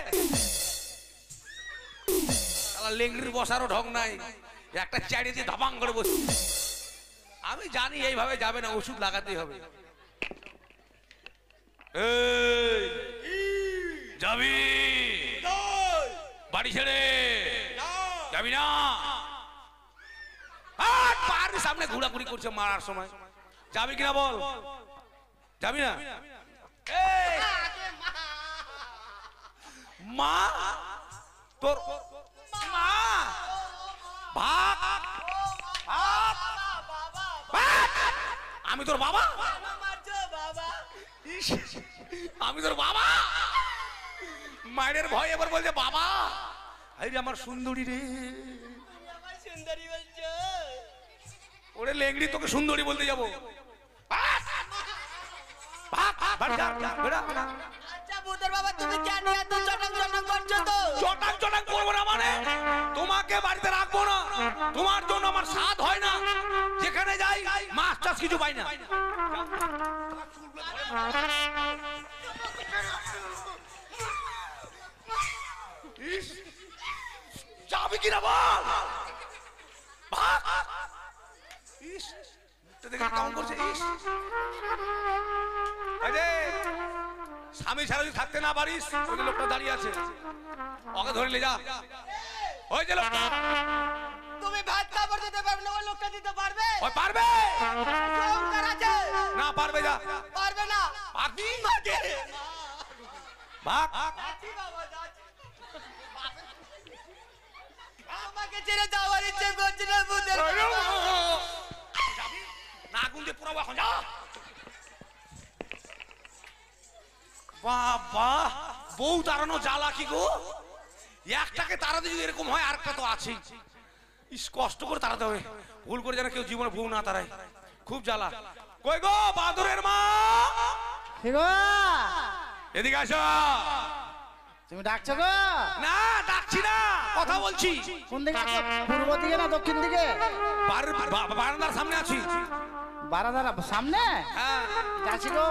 [SPEAKER 1] লেংড়ির বসারও ঢং নাই, একটা চাড়িয়ে দিয়ে ধাপাং করে বসে। আমি জানি এইভাবে যাবে না, ওষুধ লাগাতেই হবে। এই যাবি বাড়ি ছেড়ে? যাবি না? বাড়ির সামনে ঘোরাঘুরি করছে মারার সময়, যাবি কিনা বল? যাবি না? মা তোর মা, ভাত ভাত, আমি তোর বাবা? ইস, আমি তোর বাবা? মায়ের ভয় এবার বলছে বাবা। আরে আমার সুন্দরী রে,
[SPEAKER 2] সুন্দরী বলছো?
[SPEAKER 1] ওরে লেংড়ি, তোকে সুন্দরী বলতে যাবো? বাড়ি যা বেড়া।
[SPEAKER 2] আচ্ছা ভূতের বাবা তুমি কেন এত চটাং চটাং করছো তো?
[SPEAKER 1] চটাং চটাং করবো না মানে তোমাকে বাড়িতে রাখবো না, তোমার জন্য আমার স্বাদ হয় না, যেখানে যাই মাছ টাছ কিছু পাই না। ইস, যাবি কিনা বল। ভাগ। ইস, তো দেখে কেমন করছে। ইস, আরে স্বামী ছাড়া যদি থাকতে না পারিস, ওই যে লোকটা দাঁড়িয়ে আছে ওকে ধরে নিয়ে যা। ওই যে লোকটা,
[SPEAKER 2] তুমি ভাত খাবার দিতে পারবে না, ওই লোকটা দিতে পারবে?
[SPEAKER 1] ওই পারবে
[SPEAKER 2] অহংকার আছে?
[SPEAKER 1] না পারবে, যা।
[SPEAKER 2] পারবে না?
[SPEAKER 1] ভাগি ভাগে ভাগ।
[SPEAKER 2] যাচ্ছি বাবা, যাচ্ছি। আমাকে ছেড়ে যাওয়ার ইচ্ছে করছে না ভূতের বাবা।
[SPEAKER 1] যাবি না, আগুন দিয়ে পুরাবো এখন, যা। বাবা, বউ তাড়ানো জ্বালা কি গো। একটাকে তাড়াতে যদি এরকম হয়, আরেকটা তো আছেই। ইস, কষ্ট করে তাড়াতে হবে, ভুল করে যেন কেউ জীবনে বউ না তাড়ায়, খুব জ্বালা। কই গো বাদরের মা,
[SPEAKER 3] কি গো
[SPEAKER 1] এদিকে আসো।
[SPEAKER 3] তুমি ডাকছো গো?
[SPEAKER 1] না ডাকছি না, কথা বলছি।
[SPEAKER 3] কোন দিকে আছো? পূর্ব দিকে না দক্ষিণ দিকে?
[SPEAKER 1] বারান্দার সামনে আছি।
[SPEAKER 3] বারান্দার সামনে?
[SPEAKER 1] হ্যাঁ,
[SPEAKER 3] যাচ্ছি গো,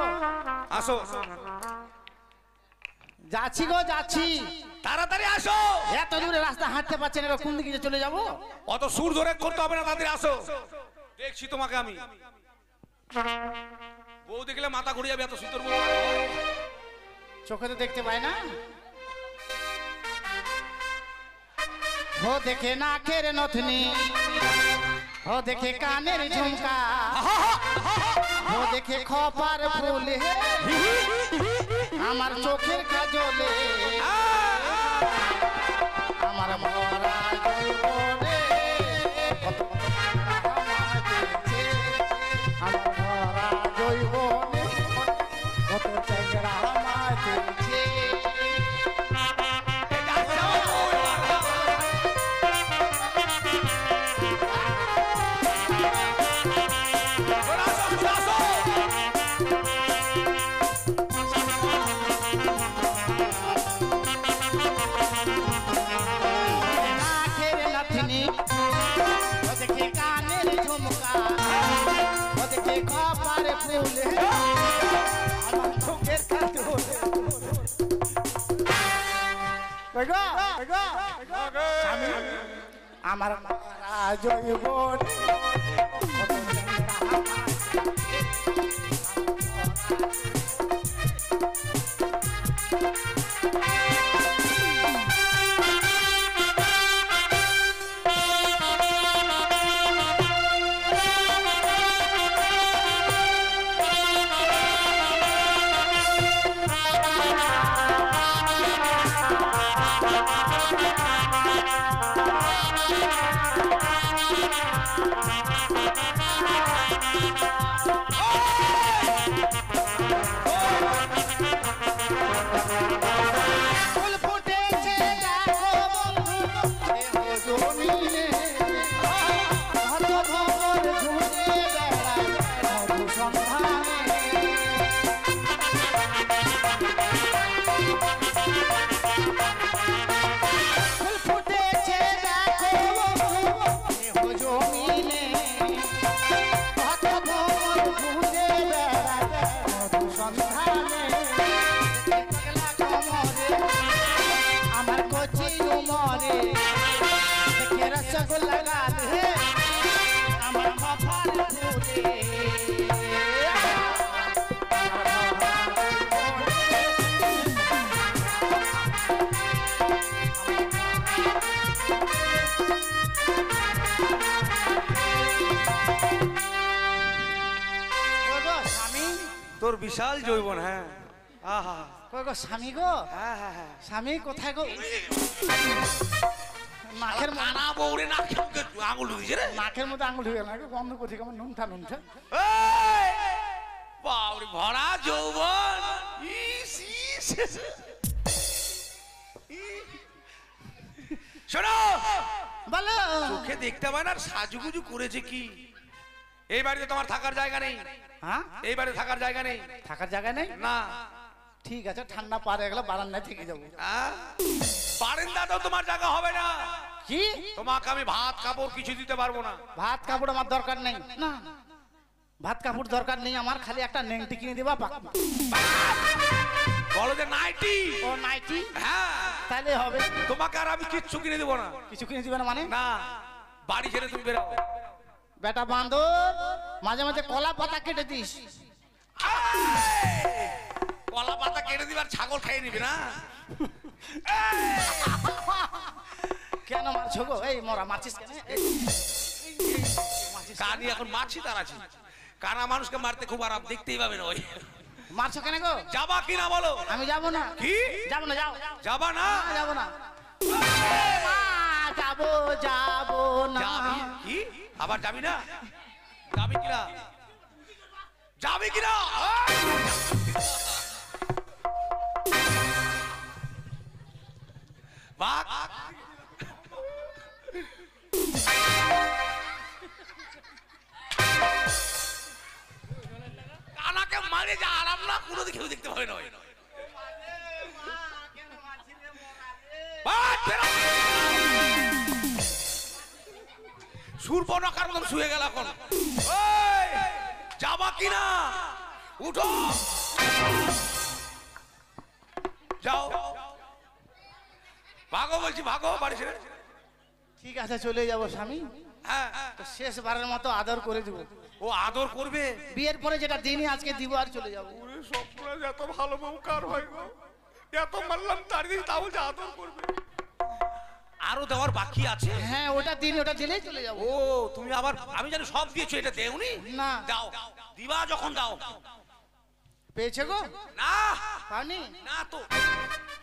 [SPEAKER 1] আসো
[SPEAKER 3] যাচ্ছি গো, যাচ্ছি।
[SPEAKER 1] তাড়াতাড়ি আসো।
[SPEAKER 3] এত দূরে রাস্তা হাঁটতে পারছেন, এবার কোন দিকে যে চলে যাবো?
[SPEAKER 1] অত সুর ধরে করতে হবে না, তাড়াতাড়ি আসো। দেখছি তোমাকে আমি, বউ দেখলে মাথা ঘুরে যাবে, এত সুন্দর বউ।
[SPEAKER 3] চোখে তো দেখতে পাই না। ও দেখে নাকের নথনি, ও দেখে কানের ঝুমকা, ও দেখে খপার ফুল, হে আমার চোখের কাজলে, আমার মরা জৈবনে কত আমার দেখছে, আমার মরা জৈবনে কত চেংড়া আমার দেখছে। নাকের নথনি, ও দেখে কানের ঝুমকা, ও দেখে খপার ফুল, আমার চোখের কাজলে। কই গো, কই গো? স্বামী, আমার মরা জৈবন কত চেংড়া আমার। ফুল ফুটেছে দেখো বন্ধু, দেহ জমিনে, হত ভবর ঘুরে বেড়ায় মধু সন্ধানে। ফুল ফুটেছে দেখো বন্ধু, দেহ জমিনে, হত ভবর ঘুরে বেড়ায় মধু সন্ধানে। পাগলা কোমরে, আমার কচি উমরে, দেখে রসগোল্লা গাল, হে আমার খপার ফুলে। কই গো স্বামী,
[SPEAKER 1] তোর বিশাল যৌবন। হ্যাঁ, আহা,
[SPEAKER 3] কই গো স্বামী গো,
[SPEAKER 1] হ্যাঁ হ্যাঁ হ্যাঁ।
[SPEAKER 3] স্বামী কোথায় গো? নাকের মধ্যে,
[SPEAKER 1] কানা বউরে না আঙুল ঢুকিয়েছে রে।
[SPEAKER 3] নাকের মধ্যে আঙুল ঢুকে নাকি গন্ধ করছে কেমন নুনঠা নুনঠা।
[SPEAKER 1] এই, বাবরে ভরা যৌবন। ইস, ইস। শোনো,
[SPEAKER 3] বলো।
[SPEAKER 1] চোখে দেখতে পায় না, আর সাজুগুজু করেছে কি। এই বাড়িতে তোমার থাকার জায়গা নেই,
[SPEAKER 3] হ্যাঁ
[SPEAKER 1] এই বাড়ি থাকার জায়গা নেই।
[SPEAKER 3] থাকার জায়গা নেই
[SPEAKER 1] না।
[SPEAKER 3] ঠিক আছে ঠান্ডা পারে গেলে বারান্দায় থেকে যাবো।
[SPEAKER 1] বারান্দাতেও তোমার জায়গা হবে না।
[SPEAKER 3] কি
[SPEAKER 1] তোমাকে আমি ভাত কাপড় কিছু দিতে পারবো না।
[SPEAKER 3] ভাত কাপড় আমার দরকার নেই। না ভাত কাপড় দরকার নেই আমার, খালি একটা নেংটি কিনে দিবা।
[SPEAKER 1] বলো যে নাইটি।
[SPEAKER 3] ও নাইটি,
[SPEAKER 1] হ্যাঁ
[SPEAKER 3] তাহলে হবে।
[SPEAKER 1] তোমাকে আর আমি কিচ্ছু কিনে দেবো না।
[SPEAKER 3] কিছু কিনে দিবে না মানে?
[SPEAKER 1] না, বাড়ি ছেড়ে তুমি বেরো।
[SPEAKER 3] বেটা বান্দর, মাঝে মাঝে কলা পাতা কেটে দিস।
[SPEAKER 1] কলা পাতা কেটে দিবার ছাগল খেয়ে নিবি না?
[SPEAKER 3] কেন মারছো গো? এই মরা মারছিস কেন?
[SPEAKER 1] কানি এখন মাছি তার আছে। কানা মানুষকে মারতে খুব আরাম, দেখতেই পাবে না। ওই
[SPEAKER 3] মারছো কেন গো?
[SPEAKER 1] যাবা কি না বলো?
[SPEAKER 3] আমি যাবো না।
[SPEAKER 1] কি
[SPEAKER 3] যাবো না? যাও।
[SPEAKER 1] যাবা না?
[SPEAKER 3] যাবো না। যাবো যাবো না।
[SPEAKER 1] যাবি কি? আবার যাবি না? যাবি কিনা? যাবি কিনা? বাঘ কানাকে মারে যা আরাম না, কোনো কেউ দেখতে পাবে না। সুরপনখার মতন শুয়ে গেল এখন। ওই যাবা কিনা? উঠো, যাও, ভাগো বলছি, ভাগো বাড়ি ছেড়ে।
[SPEAKER 3] ঠিক আছে চলে যাবো স্বামী।
[SPEAKER 1] হ্যাঁ,
[SPEAKER 3] তো শেষবারের মতো আদর করে দিব।
[SPEAKER 1] ও আদর করবে?
[SPEAKER 3] বিয়ের পরে যেটা দিনই আজকে দিব আর চলে যাবো।
[SPEAKER 1] এত ভালো বউ কার হয় গো? এত মারলাম তার দিন, তাও যে আদর করবে। আরো দেওয়ার বাকি আছে।
[SPEAKER 3] হ্যাঁ ওটা দিন, ওটা দিলেই চলে যাবো।
[SPEAKER 1] ও তুমি আবার, আমি জানি সব দিয়েছো, এটা দেওনি?
[SPEAKER 3] না।
[SPEAKER 1] দাও, দিবা যখন দাও।
[SPEAKER 3] পেয়েছে গো?
[SPEAKER 1] না
[SPEAKER 3] পাওনি?
[SPEAKER 1] না তো।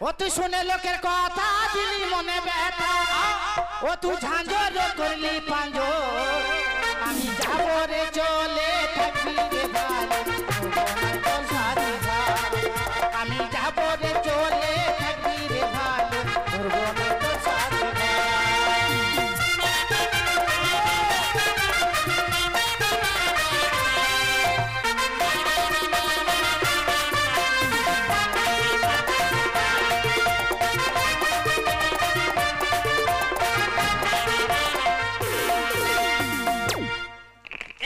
[SPEAKER 3] ও তুই শুনে লোকের কথা দিলি মনে ব্যথা, ও তুই ঝাঁঝর করলি পাঁজর, আমি যাবো রে চলে থাকবি রে ভালো, তোর সাথে ভালো। আমি যাবো রে চলে থাকবি রে ভালো, তোর সাথে ভালো।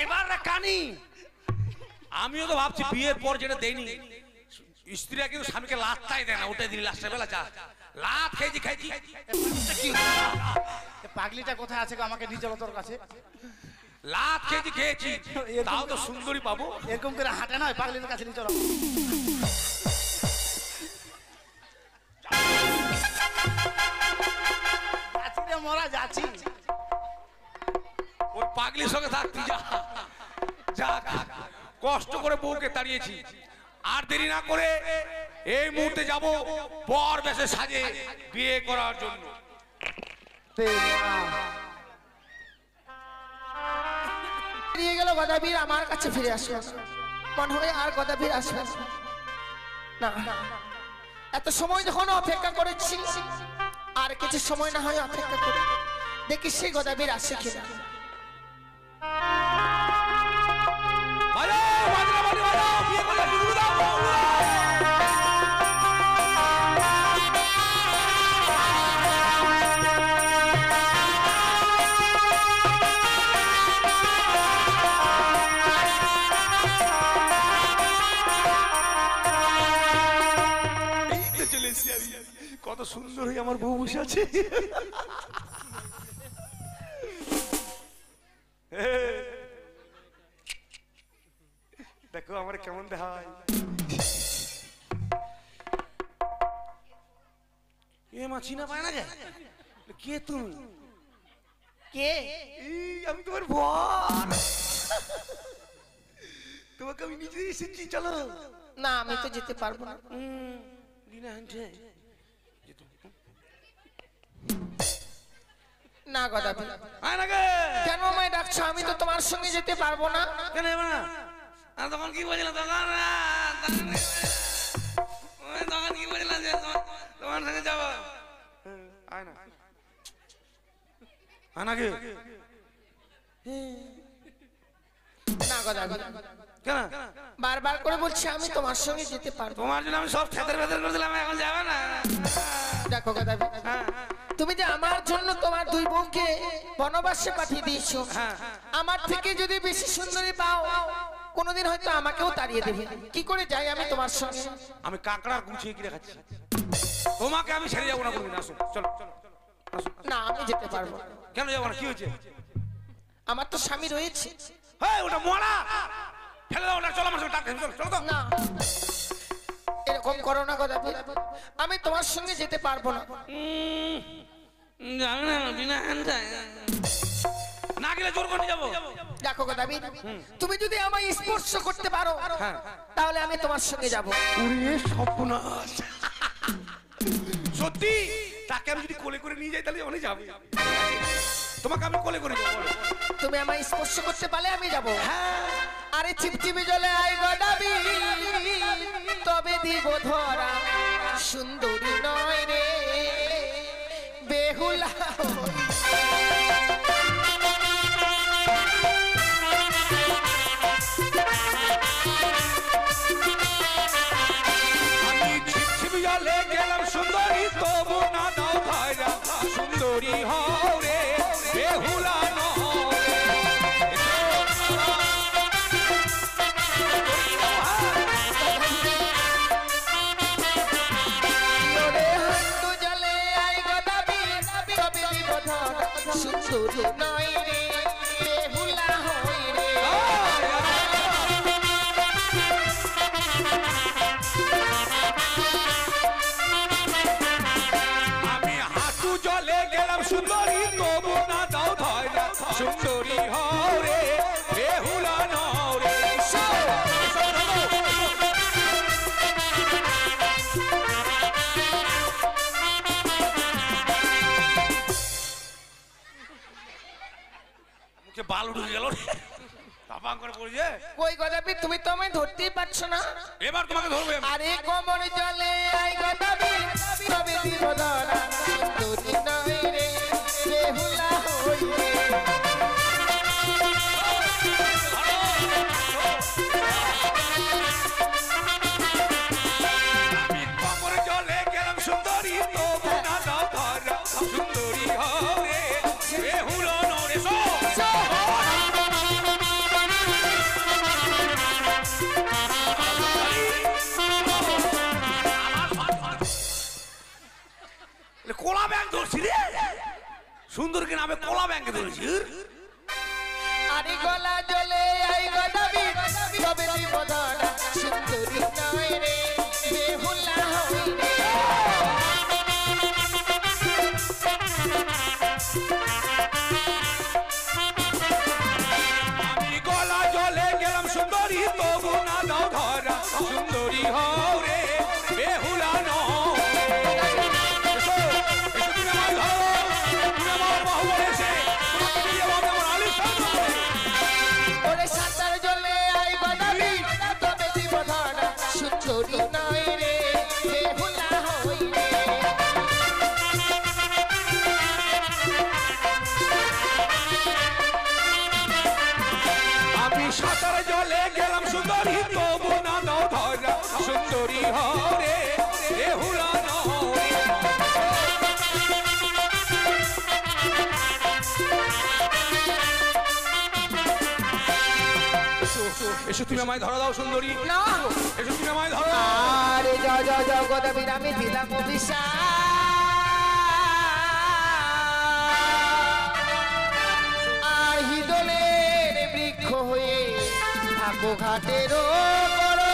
[SPEAKER 1] এবার না কানি, আমিও তো ভাবছি বিয়ের পর যেটা দেয়নি, স্ত্রীরা কিন্তু স্বামীকে লাতটাই দেয় না, ওটাই দিন লাস্টের বেলা যা লাত খেয়েছি খাইছি।
[SPEAKER 3] পাগলিটা কোথায় আছে গো? আমাকে নিয়ে চলো তোর কাছে।
[SPEAKER 1] লাত খেয়েছি খেয়েছি, তাও তো সুন্দরী পাবো।
[SPEAKER 3] এরকম করে হাঁটে নয়, পাগলির কাছে নিয়ে চলো। যাচ্ছি রে মরা, যাচ্ছি।
[SPEAKER 1] ওই পাগলির সঙ্গে থাকতি যা, যা কষ্ট করে বউকে তাড়িয়েছি। আর দেরি না করে এই মুহূর্তে যাব বর বেশে সাজে বিয়ে করার জন্য।
[SPEAKER 2] ফিরে গেল গদাবীর, আমার কাছে ফিরে আসবে মনে হয় আর গদাবীর আসবে না। এত সময় যখন অপেক্ষা করেছি, আর কিছু সময় না হয় অপেক্ষা করে দেখি সেই গদাবীর আসে কিনা।
[SPEAKER 1] বাজাও, বাজাও, বাজাও, বাজাও, বিয়ে করে শুরু দাও, দাও, দাও। এই তো চলে এসেছি আমি। কত সুন্দর হয়ে আমার বউ বসে আছে। দেখো আমার কেমন দেখায়। এ মা চিনা পায় না গে? কে তুমি?
[SPEAKER 2] কে?
[SPEAKER 1] আমি তোমার বর। তোমাকে আমি নিজে এসেছি, চলো।
[SPEAKER 2] না আমি তো যেতে পারবো না। না গদাবীর, কেন আমায় ডাকছো? আমি তো তোমার সঙ্গে যেতে পারবো না।
[SPEAKER 1] কেন যাবে না? আর তখন কি বলছিলাম, তখন কি বলছিলাম যে তোমার সঙ্গে যাবো। আয় না, আয় না কে?
[SPEAKER 2] না গদাবীর,
[SPEAKER 4] কেন?
[SPEAKER 2] বারবার করে বলছি আমি তোমার সঙ্গে যেতে পারবো।
[SPEAKER 4] তোমার জন্য আমি সব থেতর ফেতর করে দিলাম, এখন যাবে না।
[SPEAKER 2] দেখো গদাবি,
[SPEAKER 4] হ্যাঁ
[SPEAKER 2] তুমি যে আমার জন্য তোমার দুই বউকে বনবাসে পাঠিয়ে দিয়েছো,
[SPEAKER 4] হ্যাঁ।
[SPEAKER 2] আমার থেকে যদি বেশি সুন্দরী পাও কোনোদিন হয়তো আমাকেও তাড়িয়ে দেবে। কি করে যাই আমি তোমার সঙ্গে?
[SPEAKER 4] আমি কাঁকড়া গুছিয়ে কিনে খাচ্ছি, তোমাকে আমি ছেড়ে যাবো না কোনোদিন। আসো চলো।
[SPEAKER 2] না, আমি যেতে পারবো না।
[SPEAKER 4] কেন যাবো না? কি হয়েছে?
[SPEAKER 2] আমার তো স্বামী রয়েছে।
[SPEAKER 4] হ্যাঁ ওটা মরা, ফেলে দাও ওটা। চলো আমার সঙ্গে, চলো তো।
[SPEAKER 2] না, এরকম করো না গদাবি, আমি তোমার সঙ্গে যেতে পারবো না।
[SPEAKER 4] যাবে না বিনা না গেলে জোর করে যাবো।
[SPEAKER 2] দেখো গদাবি, তুমি যদি আমায় স্পর্শ করতে পারো তাহলে আমি তোমার সঙ্গে যাব।
[SPEAKER 3] ওরে সর্বনাশ,
[SPEAKER 4] সত্যি তাকে আমি যদি কোলে করে নিয়ে যাই তাহলে অনেক যাবে। তোমাকে আমি কোলে করে যাবো।
[SPEAKER 2] তুমি আমায় স্পর্শ করতে পারলে আমি যাব। আরে চিপচিপে জলে আই গদাবি, তবে দিব ধরা, সুন্দরী নয় রে বেহুলা।
[SPEAKER 1] আমি ছিপছিপ জলে গেলাম সুন্দরী, তবু না দাও ধরা, সুন্দরী হও রে বেহুলা নও রে।
[SPEAKER 2] ওরে হান্ডু জলে আই গদাবি, তবে দিব ধরা, সুন্দরী নয় রে বেহুলা হই রে।
[SPEAKER 1] আমি হাঁটু জলে গেলাম সুন্দরী, তবু না দাও ধরা, সুন্দরী হও রে বেহুলা নও রে।
[SPEAKER 4] মুখে বাল উঠে গেল, তাপাং করে পড়ছে।
[SPEAKER 2] কই গদাবি, তুমি তো আমায় ধরতেই পারছো না।
[SPEAKER 4] এবার তোমাকে ধরবো আমি।
[SPEAKER 2] আরে কোমর জলে আই গদাবি, তবে দিব ধরা, সুন্দরী নয় রে বেহুলা হই রে।
[SPEAKER 1] আমি কোমর জলে গেলাম সুন্দরী, তবু না দাও ধরা, সুন্দরী হও রে বেহুলা নও রে।
[SPEAKER 4] কোলা ব্যাংক ধরছি রে, সুন্দরকে নামে কোলা ব্যাংকে ধরেছি।
[SPEAKER 2] আরে গলা জলে আই গদাবি, তবে দিব ধরা, সুন্দরী নয় রে বেহুলা হই রে।
[SPEAKER 1] আমি গলা জলে গেলাম সুন্দরী, তবু না দাও ধরা, সুন্দরী হও রে বেহুলা নও রে। এসো, এসো তুমি আমায় ধরো, তুমি আমার বাহুবলে এসে তোমাকে নিয়ে যাবো আমি আমার আলিশান নগরে।
[SPEAKER 2] ওরে সাঁতার জলে আই গদাবি, তবে দিব ধরা, সুন্দরী নয় রে বেহুলা হই রে।
[SPEAKER 1] আমি সাঁতার জলে গেলাম সুন্দরী, তবু না দাও ধরা, সুন্দরী হও রে বেহুলা নও রে। এসো, এসো তুমি আমায় ধরা দাও সুন্দরী,
[SPEAKER 2] না,
[SPEAKER 1] এসো তুমি আমায় ধরো।
[SPEAKER 2] আরে যাও গদাবি, আমি দিলাম অভিশাপ। আর হিদলের বৃক্ষ হয়ে থাকো ঘাটেরও পরে।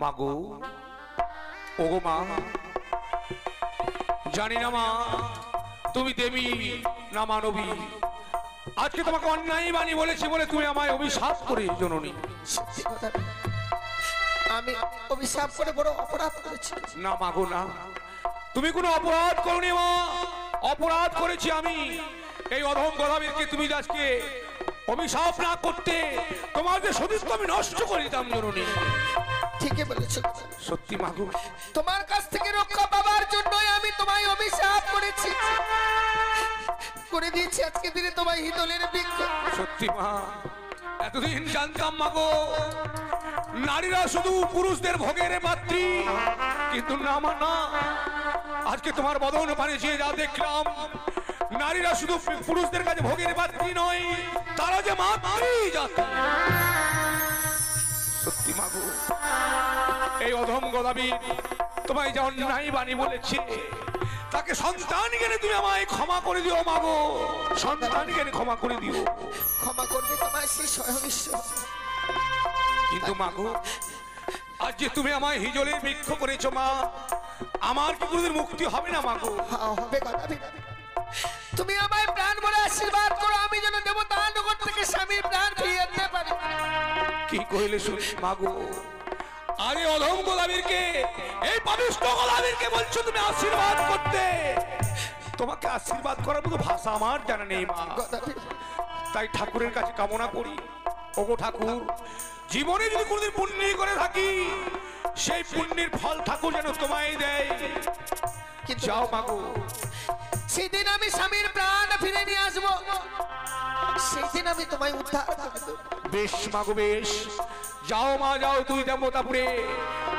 [SPEAKER 1] মাগো, ওগো মা, জানি না মা তুমি দেবী না মানবী। আজকে তোমাকে অন্যায় বাণী বলেছি বলে তুমি আমায় অভিশাপ করে জননী।
[SPEAKER 2] সত্যি কথা, আমি অভিশাপ করে বড় অপরাধ করেছি।
[SPEAKER 1] না মাগো না, তুমি কোনো অপরাধ করনি মা, অপরাধ করেছি আমি। এই অধম গদাবীরকে তুমি আজকে অভিশাপ না করতে তোমার যে সতীত্ব আমি নষ্ট করে দিতাম জননী।
[SPEAKER 2] ঠিকই বলেছো।
[SPEAKER 4] সত্যি মাগো,
[SPEAKER 2] তোমার কাছ থেকে রক্ষা পাবার জন্যই আমি তোমায় অভিশাপ করেছি, করে দিয়েছি আজকে দিনে তোমায় হিতলের বৃক্ষ।
[SPEAKER 4] সত্যি মা, এতদিন জানতাম মাগো নারীরা শুধু পুরুষদের ভোগের পাত্রী, কিন্তু না মা না, আজকে তোমার বদন পানে যে যা দেখলাম, নারীরা শুধু পুরুষদের কাছে ভোগের পাত্রী নয়, তারা যে মাতৃ জাতি। সত্যি মাগো, এই অধম গদাবীর তোমায় যে অন্যায় বাণী বলেছে, তাকে সন্তান জ্ঞানে তুমি আমায় ক্ষমা করে দিও মাগো, সন্তান জ্ঞানে ক্ষমা করে দিও।
[SPEAKER 2] ক্ষমা করবে তোমায় সেই স্বয়ং ঈশ্বর।
[SPEAKER 4] কিন্তু মাগো, আজ যে তুমি আমায় হিজলের বৃক্ষ করেছো মা, আমার কি কোনোদিন মুক্তি হবে না মাগো?
[SPEAKER 2] হবে গদাবীর, তুমি আমায় প্রাণ ভরে আশীর্বাদ করো, আমি যেন দেবতা নগর থেকে স্বামীর প্রাণ ফিরিয়ে আনতে পারি।
[SPEAKER 4] কি কইলে শুনি মাগো, আরে অধম গোলাবীরকে, এই পাপিষ্ঠ গোলাবীরকে বলছো তুমি আশীর্বাদ করতে? তোমাকে আশীর্বাদ করার মতো ভাষা আমার জানা নেই মা।
[SPEAKER 2] গদাবীর,
[SPEAKER 4] তাই ঠাকুরের কাছে কামনা করি, ওগো ঠাকুর, জীবনে যদি কোনোদিন পুণ্য করে থাকি, সেই পুণ্যের ফল ঠাকুর যেন তোমায় দেয়। যাও মাগো,
[SPEAKER 2] সেদিন আমি স্বামীর প্রাণ ফিরে নিয়ে আসবো, সেই দিন আমি তোমায় উদ্ধার করে দেব।
[SPEAKER 4] বেশ মাগো বেশ, যাও মা যাও, তুই দেবতাপুরে,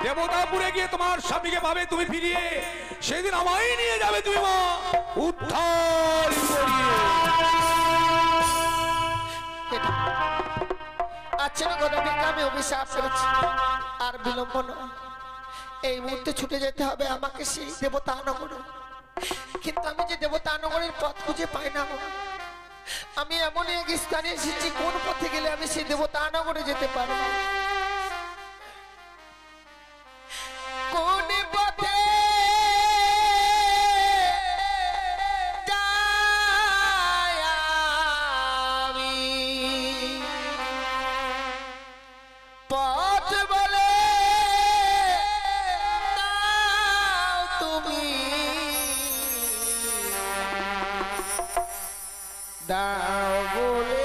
[SPEAKER 4] দেবতাপুরে গিয়ে তোমার স্বামীকে পাবে তুমি ফিরিয়ে, সেদিন আমায় নিয়ে যাবে তুমি মা উদ্ধার করিয়ে।
[SPEAKER 2] আচ্ছা না গদাবীরকে আমি অভিশাপ করেছি, আর বিলম্ব নয়, এই মুহূর্তে ছুটে যেতে হবে আমাকে সেই দেবতা নগরে। কিন্তু আমি যে দেবতা নগরের পথ খুঁজে পাই না, আমি এমন এক স্থানে এসেছি, কোন পথে গেলে আমি সেই দেবতা নগরে যেতে পারবো? কোন পথে যাই আমি, পথ বলে দাও তুমি, দাও বলে